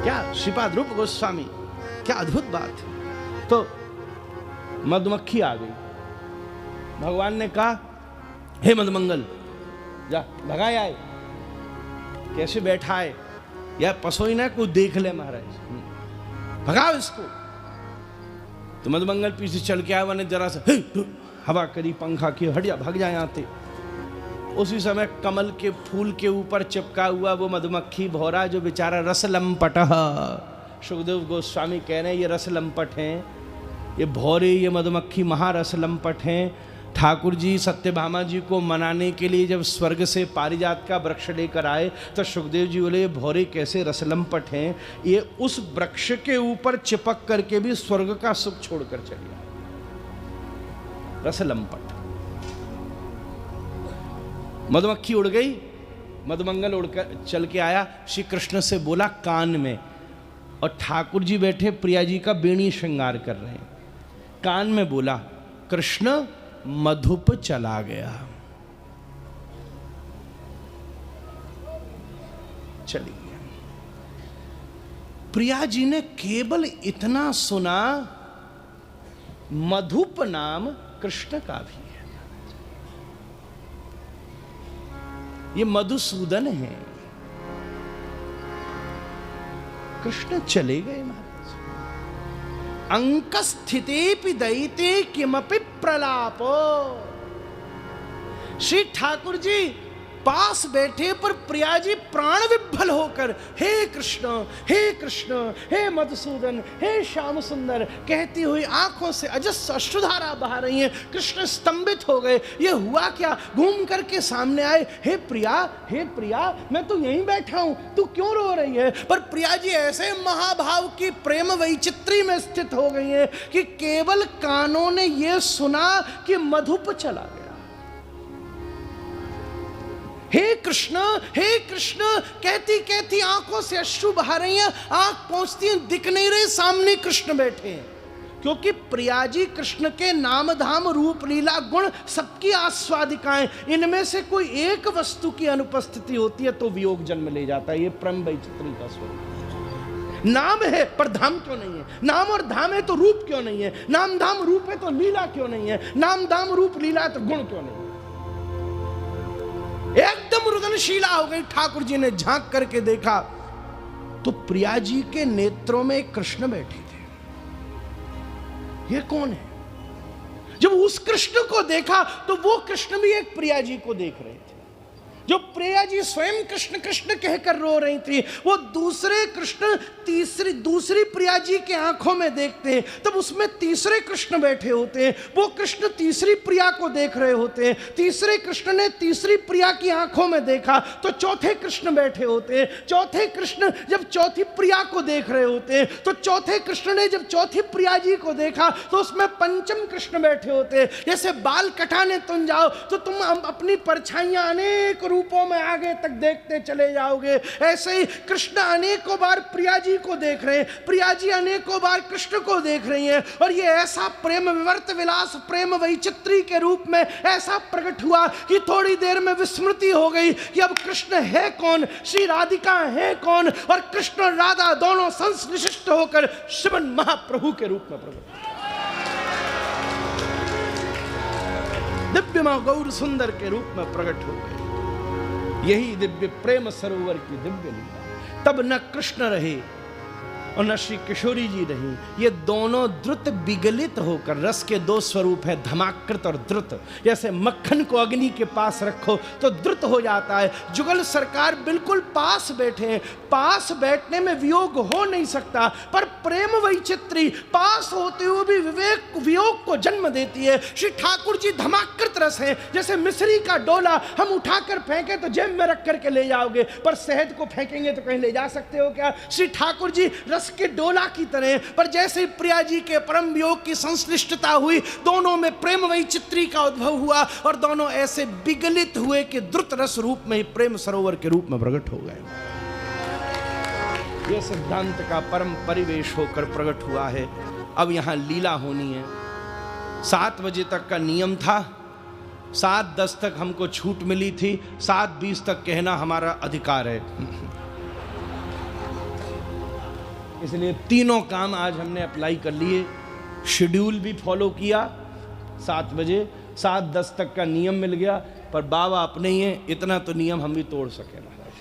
क्या श्रीपाद रूप गोस्वामी, क्या अद्भुत बात है। तो मधुमक्खी आ गई, भगवान ने कहा हे मधुमंगल जा भगाए आए, कैसे बैठा है या पसोई ना कोई देख ले महाराज, भगाओ इसको। तो मधुमंगल पीछे चल के आया, मैंने जरा सा हवा करी, पंखा की, हट जा, भाग जाए आते। उसी समय कमल के फूल के ऊपर चिपका हुआ वो मधुमक्खी भौरा, जो बेचारा रस लंपट, सुखदेव गोस्वामी कह रहे हैं ये रस लंपट हैं, ये भौरे, ये मधुमक्खी महारस लंपट हैं। ठाकुर जी सत्यभामा जी को मनाने के लिए जब स्वर्ग से पारिजात का वृक्ष लेकर आए तो सुखदेव जी बोले ये भौरे कैसे रसलंपट हैं, ये उस वृक्ष के ऊपर चिपक करके भी स्वर्ग का सुख छोड़कर चले आए, रसलंपट। मधुमक्खी उड़ गई, मधुमंगल उड़कर चल के आया, श्री कृष्ण से बोला कान में, और ठाकुर जी बैठे प्रिया जी का बेणी श्रृंगार कर रहे हैं, कान में बोला कृष्ण मधुप चला गया, चली गया। प्रिया जी ने केवल इतना सुना, मधुप नाम कृष्ण का भी है, ये मधुसूदन है। कृष्ण चले गए महाराज। अंक स्थितेपि दयिते किमपि प्रलापो, श्री ठाकुर जी पास बैठे पर प्रिया जी प्राण विभ्वल होकर हे कृष्ण, हे मधुसूदन, हे श्याम सुंदर कहती हुई आंखों से अजस्र अश्रुधारा बहा रही हैं। कृष्ण स्तंभित हो गए, ये हुआ क्या? घूम करके सामने आए, हे प्रिया मैं तो यहीं बैठा हूं, तू क्यों रो रही है? पर प्रिया जी ऐसे महाभाव की प्रेम वैचित्री में स्थित हो गई है कि केवल कानों ने यह सुना कि मधुप चला गया। हे कृष्ण कहती कहती आंखों से अश्रु बहा रही हैं, आंख पहुंचती है, दिख नहीं रहे, सामने कृष्ण बैठे हैं। क्योंकि प्रिया जी कृष्ण के नाम धाम रूप लीला गुण सबकी आस्वादिकाएं, इनमें से कोई एक वस्तु की अनुपस्थिति होती है तो वियोग जन्म ले जाता है। ये प्रेम वैचित्री का स्वरूप। नाम है पर धाम क्यों नहीं है? नाम और धाम है तो रूप क्यों नहीं है? नाम धाम रूप है तो लीला क्यों नहीं है? नाम धाम रूप लीला है तो गुण क्यों नहीं है? एकदम रुदनशीला हो गई। ठाकुर जी ने झांक करके देखा तो प्रिया जी के नेत्रों में कृष्ण बैठे थे। ये कौन है? जब उस कृष्ण को देखा तो वो कृष्ण भी एक प्रिया जी को देख रहे थे। जो प्रिया जी स्वयं कृष्ण कृष्ण कहकर रो रही थी, वो दूसरे कृष्ण दूसरी प्रिया जी के आंखों में देखते हैं, तब उसमें तीसरे कृष्ण बैठे होते हैं। वो कृष्ण तीसरी प्रिया को देख रहे होते हैं। तीसरे कृष्ण ने तीसरी प्रिया की आंखों में देखा तो चौथे कृष्ण बैठे होते हैं। चौथे कृष्ण जब चौथी प्रिया को देख रहे होते हैं तो चौथे कृष्ण ने जब चौथी प्रिया जी को देखा तो उसमें पंचम कृष्ण बैठे होते हैं। जैसे बाल कटाने तुम जाओ तो तुम अपनी परछाइयां अनेक रूपों में आगे तक देखते चले जाओगे। ऐसे ही कृष्ण अनेकों बार प्रिया जी को देख रहे हैं, प्रिया जी अनेकों बार कृष्ण को देख रही हैं, और ये ऐसा प्रेम विवर्त विलास प्रेम वैचित्री के रूप में ऐसा प्रकट हुआ कि थोड़ी देर में विस्मृति हो गई कि अब कृष्ण है कौन, श्री राधिका है कौन, और कृष्ण और राधा दोनों संश्लिष्ट होकर श्रीमन महाप्रभु के रूप में प्रकट। दिव्य मां गौर सुंदर के रूप में प्रकट हो गए। यही दिव्य प्रेम सरोवर की दिव्य लीला। तब न कृष्ण रहे और न श्री किशोरी जी रही, ये दोनों द्रुत विगलित होकर, रस के दो स्वरूप है, धमाकृत और द्रुत। जैसे मक्खन को अग्नि के पास रखो तो द्रुत हो जाता है। जुगल सरकार बिल्कुल पास बैठे हैं, पास बैठने में वियोग हो नहीं सकता, पर प्रेम वैचित्री पास होते हुए भी विवेक वियोग को जन्म देती है। श्री ठाकुर जी धमाकृत रस है, जैसे मिश्री का डोला हम उठाकर फेंके तो जेब में रख करके ले जाओगे, पर शहद को फेंकेंगे तो कहीं ले जा सकते हो क्या? श्री ठाकुर जी रस के डोला की तरह, पर जैसे प्रिया जी के परम वियोग की संश्लिष्टता हुई, दोनों में प्रेम वैचित्री का उद्भव हुआ और दोनों ऐसे विगलित हुए कि द्रुत रस रूप में ही प्रेम सरोवर के रूप में प्रकट हो गए। यह सिद्धांत का परम परिवेश होकर प्रकट हुआ है। अब यहां लीला होनी है। 7 बजे तक का नियम था, 7:10 तक हमको छूट मिली थी, 7:20 तक कहना हमारा अधिकार है। इसलिए तीनों काम आज हमने अप्लाई कर लिए। शेड्यूल भी फॉलो किया, 7 बजे 7:10 तक का नियम मिल गया, पर बाबा अपने ही हैं, इतना तो नियम हम भी तोड़ सके महाराज।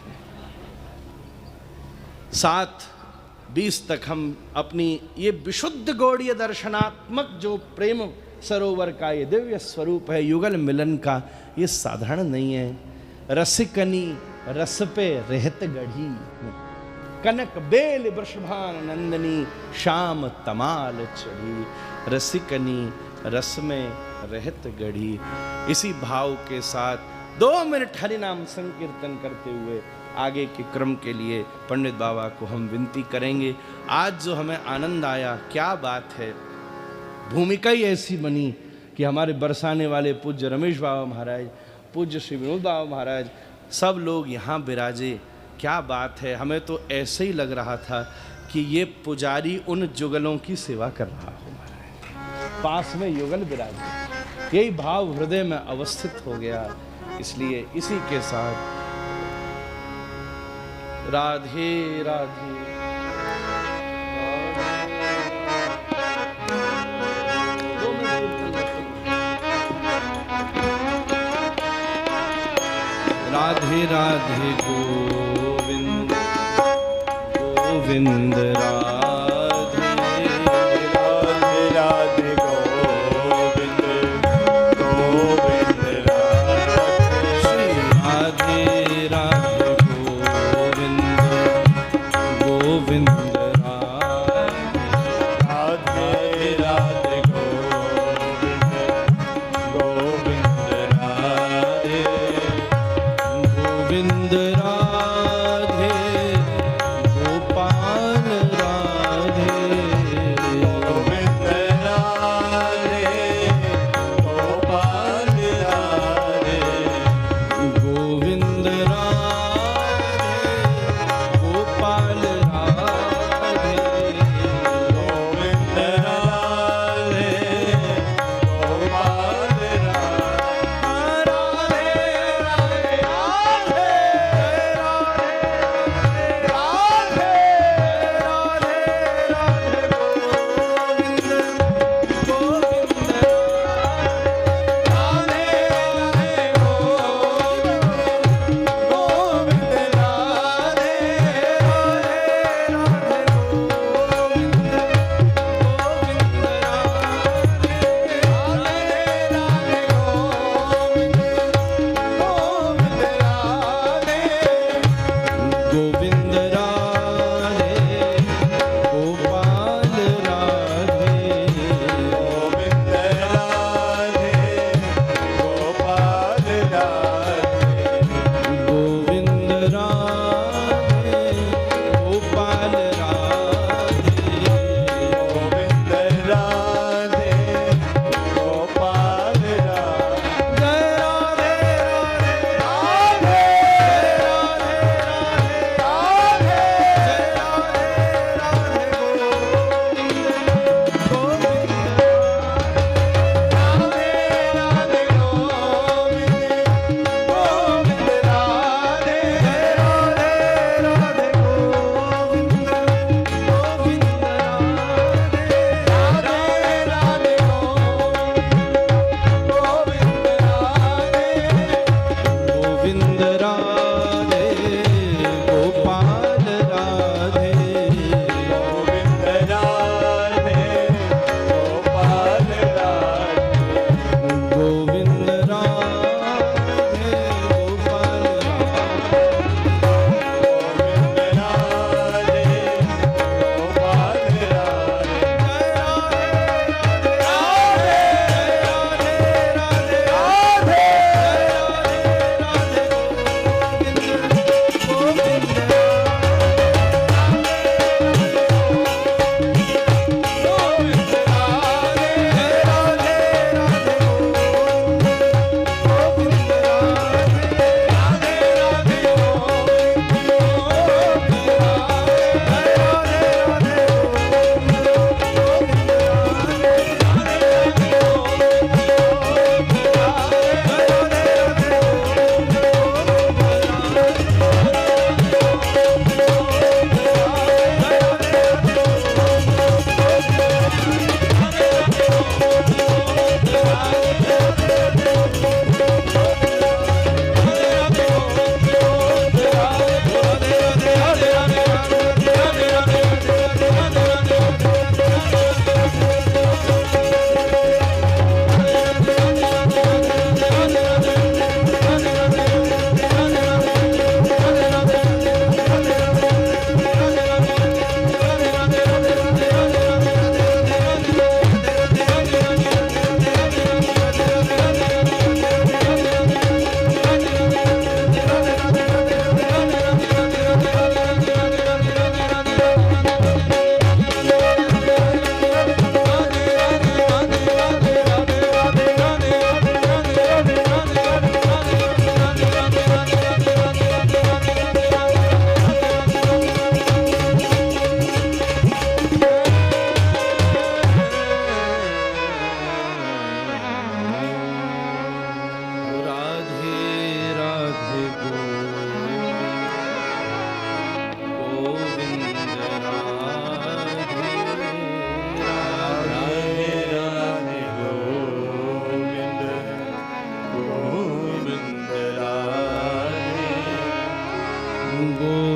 7:20 तक हम अपनी ये विशुद्ध गौड़ीय दर्शनात्मक जो प्रेम सरोवर का ये दिव्य स्वरूप है, युगल मिलन का, ये साधारण नहीं है। रसिकनी रस पे रहत गढ़ी, कनक बेल वृषभान नंदनी, शाम तमाल चढ़ी। रसिकनी रस में रहत गढ़ी। इसी भाव के साथ 2 मिनट हरि नाम संकीर्तन करते हुए आगे के क्रम के लिए पंडित बाबा को हम विनती करेंगे। आज जो हमें आनंद आया, क्या बात है, भूमिका ही ऐसी बनी कि हमारे बरसाने वाले पूज्य रमेश बाबा महाराज, पूज्य श्री विनोद बाबा महाराज, सब लोग यहाँ विराजे। क्या बात है, हमें तो ऐसे ही लग रहा था कि ये पुजारी उन जुगलों की सेवा कर रहा हो महाराज, पास में युगल विराजे। यही भाव हृदय में अवस्थित हो गया। इसलिए इसी के साथ राधे राधे राधे राधे गोविंद गोविंद राधे राधे राधे गोविंद गोविंद राधे श्री राधे राधे गोविंद गोविंद राधे राधे गोविंद गोविंद राधे गोविंद राधे गोपाल राधे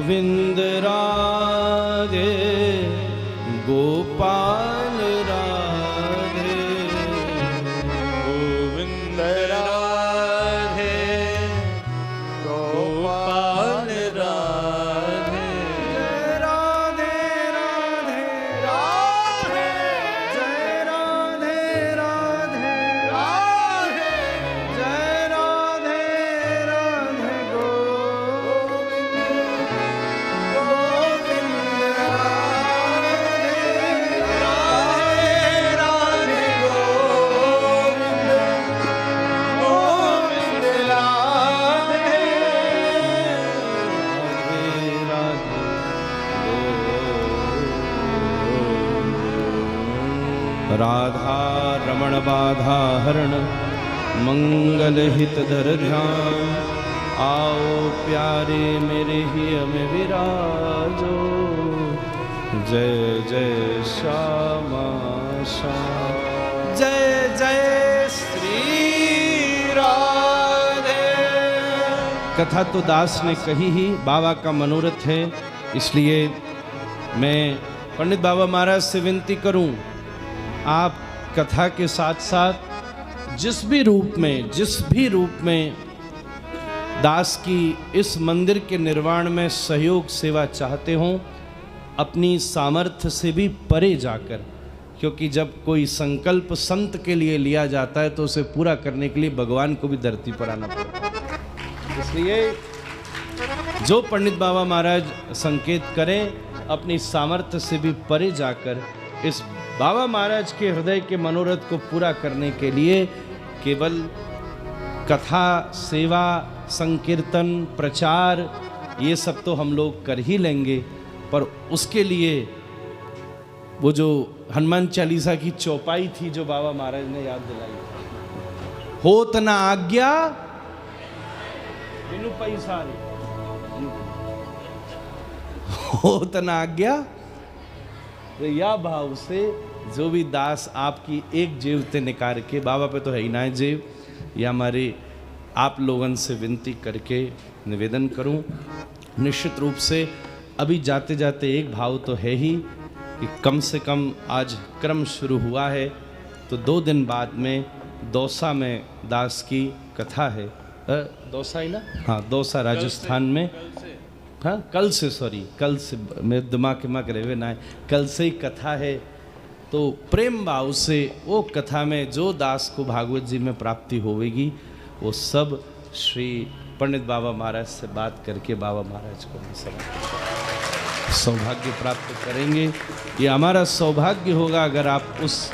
गोविंद राधे गोपाल राधे गोविंद राधे गोपाल राधे राधे राधे राधे जय राधे राधे राधे जय राधे राधे गोविंद राधा रमण बाधा हरण मंगल हित धर ध्यान आओ प्यारे मेरे ही में विराजो जय जय श्यामा श्याम जय जय श्री राधे। कथा तो दास ने कही ही, बाबा का मनोरथ है, इसलिए मैं पंडित बाबा महाराज से विनती करूं आप कथा के साथ साथ जिस भी रूप में दास की इस मंदिर के निर्माण में सहयोग सेवा चाहते हों, अपनी सामर्थ्य से भी परे जाकर, क्योंकि जब कोई संकल्प संत के लिए लिया जाता है तो उसे पूरा करने के लिए भगवान को भी धरती पर आना पड़ता है। इसलिए जो पंडित बाबा महाराज संकेत करें, अपनी सामर्थ्य से भी परे जाकर इस बाबा महाराज के हृदय के मनोरथ को पूरा करने के लिए केवल कथा, सेवा, संकीर्तन, प्रचार ये सब तो हम लोग कर ही लेंगे, पर उसके लिए वो जो हनुमान चालीसा की चौपाई थी जो बाबा महाराज ने याद दिलाई, होत न आज्ञा बिनु पैसा रे, होत न आज्ञा। तो या भाव से जो भी दास आपकी एक जेब ते निकाल के, बाबा पे तो है ही ना जेब, या हमारे आप लोगन से विनती करके निवेदन करूं, निश्चित रूप से अभी जाते जाते एक भाव तो है ही कि कम से कम आज क्रम शुरू हुआ है तो 2 दिन बाद में दौसा में दास की कथा है। दौसा ही ना, हाँ दौसा राजस्थान में, हाँ कल से, कल से मेरे दिमाग के मक रहे ना है, कल से ही कथा है। तो प्रेम भाव से वो कथा में जो दास को भागवत जी में प्राप्ति होवेगी वो सब श्री पंडित बाबा महाराज से बात करके बाबा महाराज को हम सौभाग्य प्राप्त करेंगे। ये हमारा सौभाग्य होगा अगर आप उस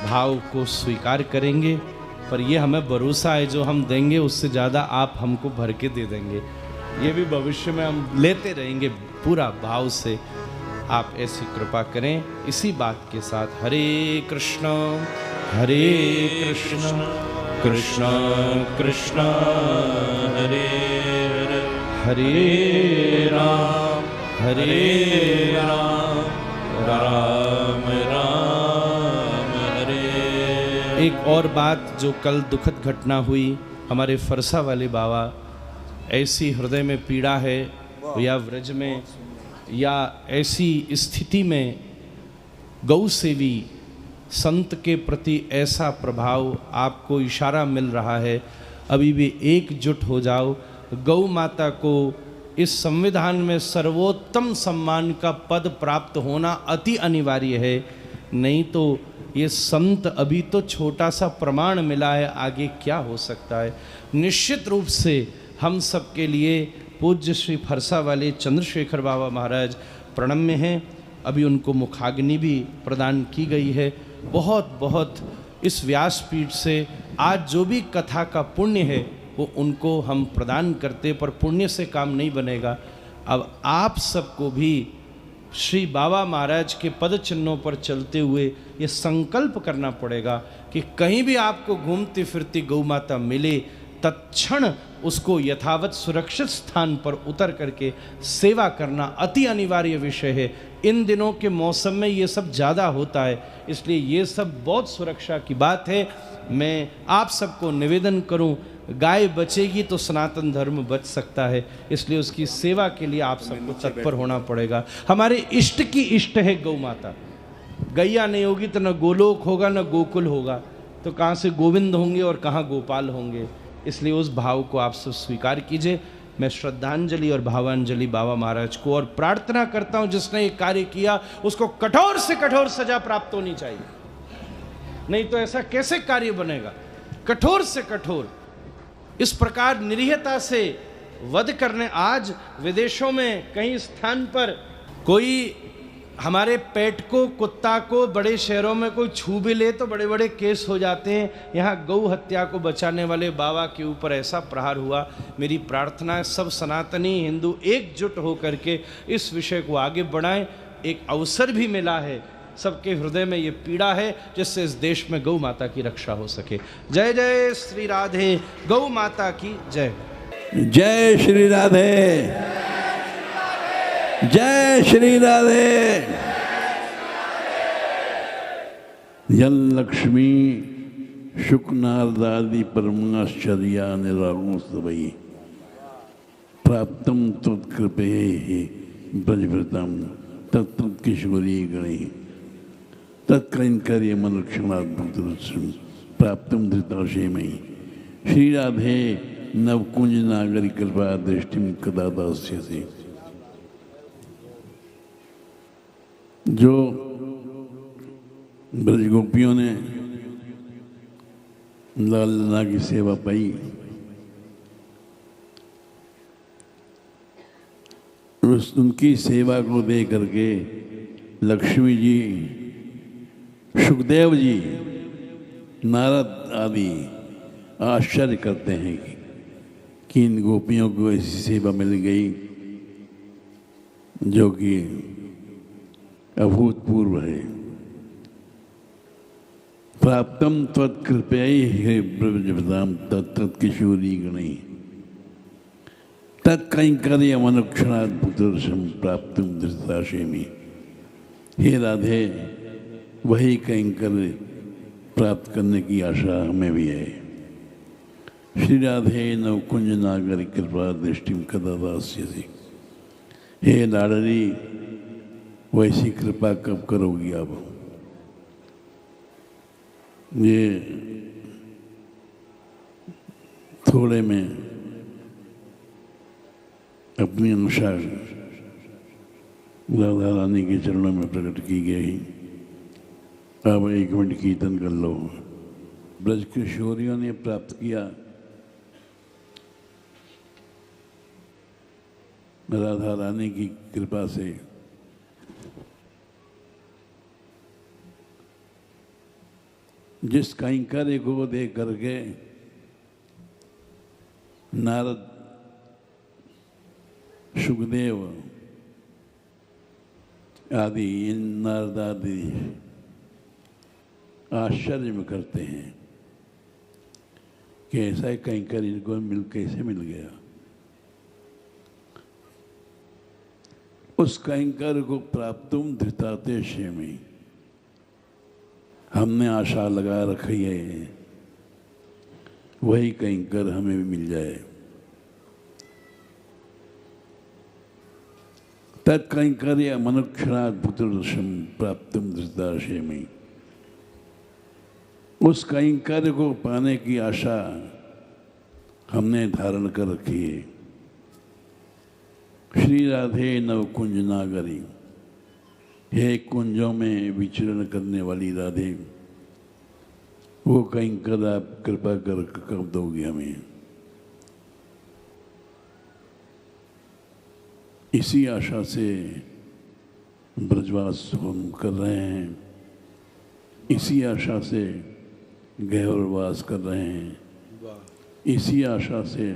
भाव को स्वीकार करेंगे, पर ये हमें भरोसा है जो हम देंगे उससे ज़्यादा आप हमको भर के दे देंगे, ये भी भविष्य में हम लेते रहेंगे पूरा भाव से। आप ऐसी कृपा करें। इसी बात के साथ हरे कृष्ण कृष्ण कृष्ण हरे हरे, हरे राम राम राम हरे। एक और बात जो कल दुखद घटना हुई, हमारे फरसा वाले बाबा, ऐसी हृदय में पीड़ा है या व्रज में या ऐसी स्थिति में गौ सेवी संत के प्रति ऐसा प्रभाव आपको इशारा मिल रहा है, अभी भी एकजुट हो जाओ। गौ माता को इस संविधान में सर्वोत्तम सम्मान का पद प्राप्त होना अति अनिवार्य है, नहीं तो ये संत अभी तो छोटा सा प्रमाण मिला है, आगे क्या हो सकता है। निश्चित रूप से हम सबके लिए पूज्य श्री फरसा वाले चंद्रशेखर बाबा महाराज प्रणम्य हैं। अभी उनको मुखाग्नि भी प्रदान की गई है। बहुत बहुत इस व्यासपीठ से आज जो भी कथा का पुण्य है वो उनको हम प्रदान करते, पर पुण्य से काम नहीं बनेगा। अब आप सबको भी श्री बाबा महाराज के पद चिन्हों पर चलते हुए ये संकल्प करना पड़ेगा कि कहीं भी आपको घूमती फिरती गौ माता मिले, तत्क्षण उसको यथावत सुरक्षित स्थान पर उतर करके सेवा करना अति अनिवार्य विषय है। इन दिनों के मौसम में ये सब ज़्यादा होता है, इसलिए ये सब बहुत सुरक्षा की बात है। मैं आप सबको निवेदन करूं, गाय बचेगी तो सनातन धर्म बच सकता है, इसलिए उसकी सेवा के लिए आप सबको तत्पर होना पड़ेगा। हमारे इष्ट की इष्ट है गौ माता। गैया नहीं होगी तो न गोलोक होगा न गोकुल होगा, तो कहाँ से गोविंद होंगे और कहाँ गोपाल होंगे। इसलिए उस भाव को आप सब स्वीकार कीजिए। मैं श्रद्धांजलि और भावांजलि बाबा महाराज को और प्रार्थना करता हूँ जिसने ये कार्य किया उसको कठोर से कठोर सजा प्राप्त होनी चाहिए, नहीं तो ऐसा कैसे कार्य बनेगा। कठोर से कठोर इस प्रकार निरीहता से वध करने। आज विदेशों में कई स्थान पर कोई हमारे पेट को, कुत्ता को बड़े शहरों में कोई छू भी ले तो बड़े बड़े केस हो जाते हैं। यहाँ गौ हत्या को बचाने वाले बाबा के ऊपर ऐसा प्रहार हुआ। मेरी प्रार्थना है सब सनातनी हिंदू एकजुट होकर के इस विषय को आगे बढ़ाएं। एक अवसर भी मिला है, सबके हृदय में ये पीड़ा है जिससे इस देश में गौ माता की रक्षा हो सके। जय जय श्री राधे, गौ माता की जय। जय श्री राधे, जय श्री राधे। यन लक्ष्मी शुकनारदादि परमाश्चर्या निरागुण सवई प्राप्तम त्वत्कृपे ब्रजभृतम तत्किशोरी गणे तत्कैंकर्य मनुक्षणाद्भुतम प्राप्तम धृताशेमयी। श्री राधे नवकुंज नागरी कृपा दृष्टिम कदा दास्यसि। जो ब्रज गोपियों ने लाल लला की सेवा पाई, उनकी सेवा को दे करके लक्ष्मी जी, सुखदेव जी, नारद आदि आश्चर्य करते हैं कि इन गोपियों को ऐसी सेवा मिल गई जो कि अभूतपूर्व है। प्राप्तम त्वत्कृपया ब्रजभृताम तत्किशोरी गणै तत्कैंकर्य मनुक्षणाद्भुतम प्राप्तुम धृताशेमि। हे राधे, वही कैंकर्य प्राप्त करने की आशा हमें भी है। श्री राधे नवकुंज नागर कृपा दृष्टिम कदा दास्यसि। हे लाडली, वैसी कृपा कब करोगी अब? ये थोड़े में अपनी अनुसार राधा रानी के चरणों में प्रकट की गई। अब 1 मिनट कीर्तन कर लो। ब्रज किशोरियों ने प्राप्त किया राधा रानी की कृपा से जिस कैंकर्य को देख करके नारद, सुखदेव आदि, इन नारद आदि आश्चर्य में करते हैं कि ऐसा कैंकर्य इनको कैसे मिल गया। उस कैंकर्य को प्राप्तुम धृताशेमि, हमने आशा लगा रखी है वही कैंकर हमें भी मिल जाए। तत्कैंकर्य मनुक्षणाद्भुतम प्राप्तुम धृताशेमि। उस कैंकर्य को पाने की आशा हमने धारण कर रखी है। श्री राधे नवकुंज नागरी, हे कुंजों में विचरण करने वाली राधे, वो कैंकर आप कृपा कर कब दोगे हमें? इसी आशा से ब्रजवास हम कर रहे हैं, इसी आशा से गैरवास कर रहे हैं, इसी आशा से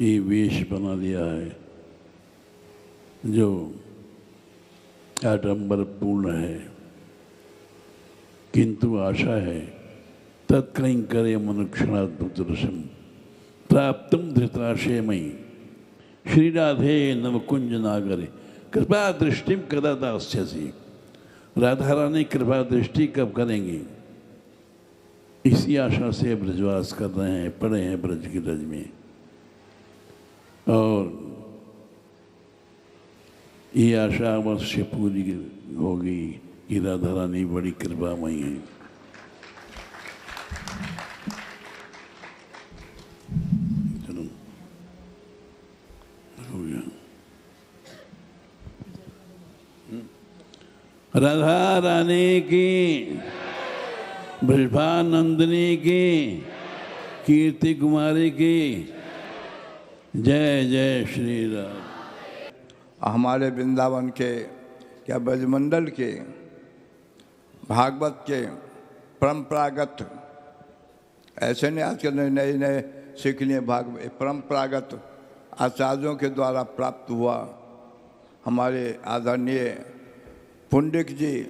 ये वेश बना लिया है जो आडंबर पूर्ण है। किंतु आशा है तत्कैंकर्य मनुक्षणाद्भुतम प्राप्तुम धृताशेमयी। श्री राधे नवकुंज नागरे कृपा दृष्टिम कदा दास्यसि। राधा रानी कृपा दृष्टि कब करेंगी? इसी आशा से ब्रजवास कर रहे हैं, पड़े हैं ब्रज की रज में। और ये आशा अवश्य पूरी होगी कि राधा रानी बड़ी कृपामयी है। चलो हो गया। राधा रानी की, ब्रजभानंदिनी की, कीर्ति कुमारी की जय जय श्री राम। हमारे वृंदावन के क्या ब्रजमंडल के भागवत के परंपरागत, ऐसे नहीं आजकल नए नए सीख लिए भागवत, परंपरागत आचार्यों के द्वारा प्राप्त हुआ। हमारे आदरणीय पुंडिक जी,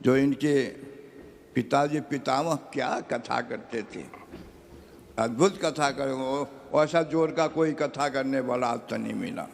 जो इनके पिताजी पितामह क्या कथा करते थे, अद्भुत कथा करे। वो ऐसा जोर का कोई कथा करने वाला आज तक नहीं मिला।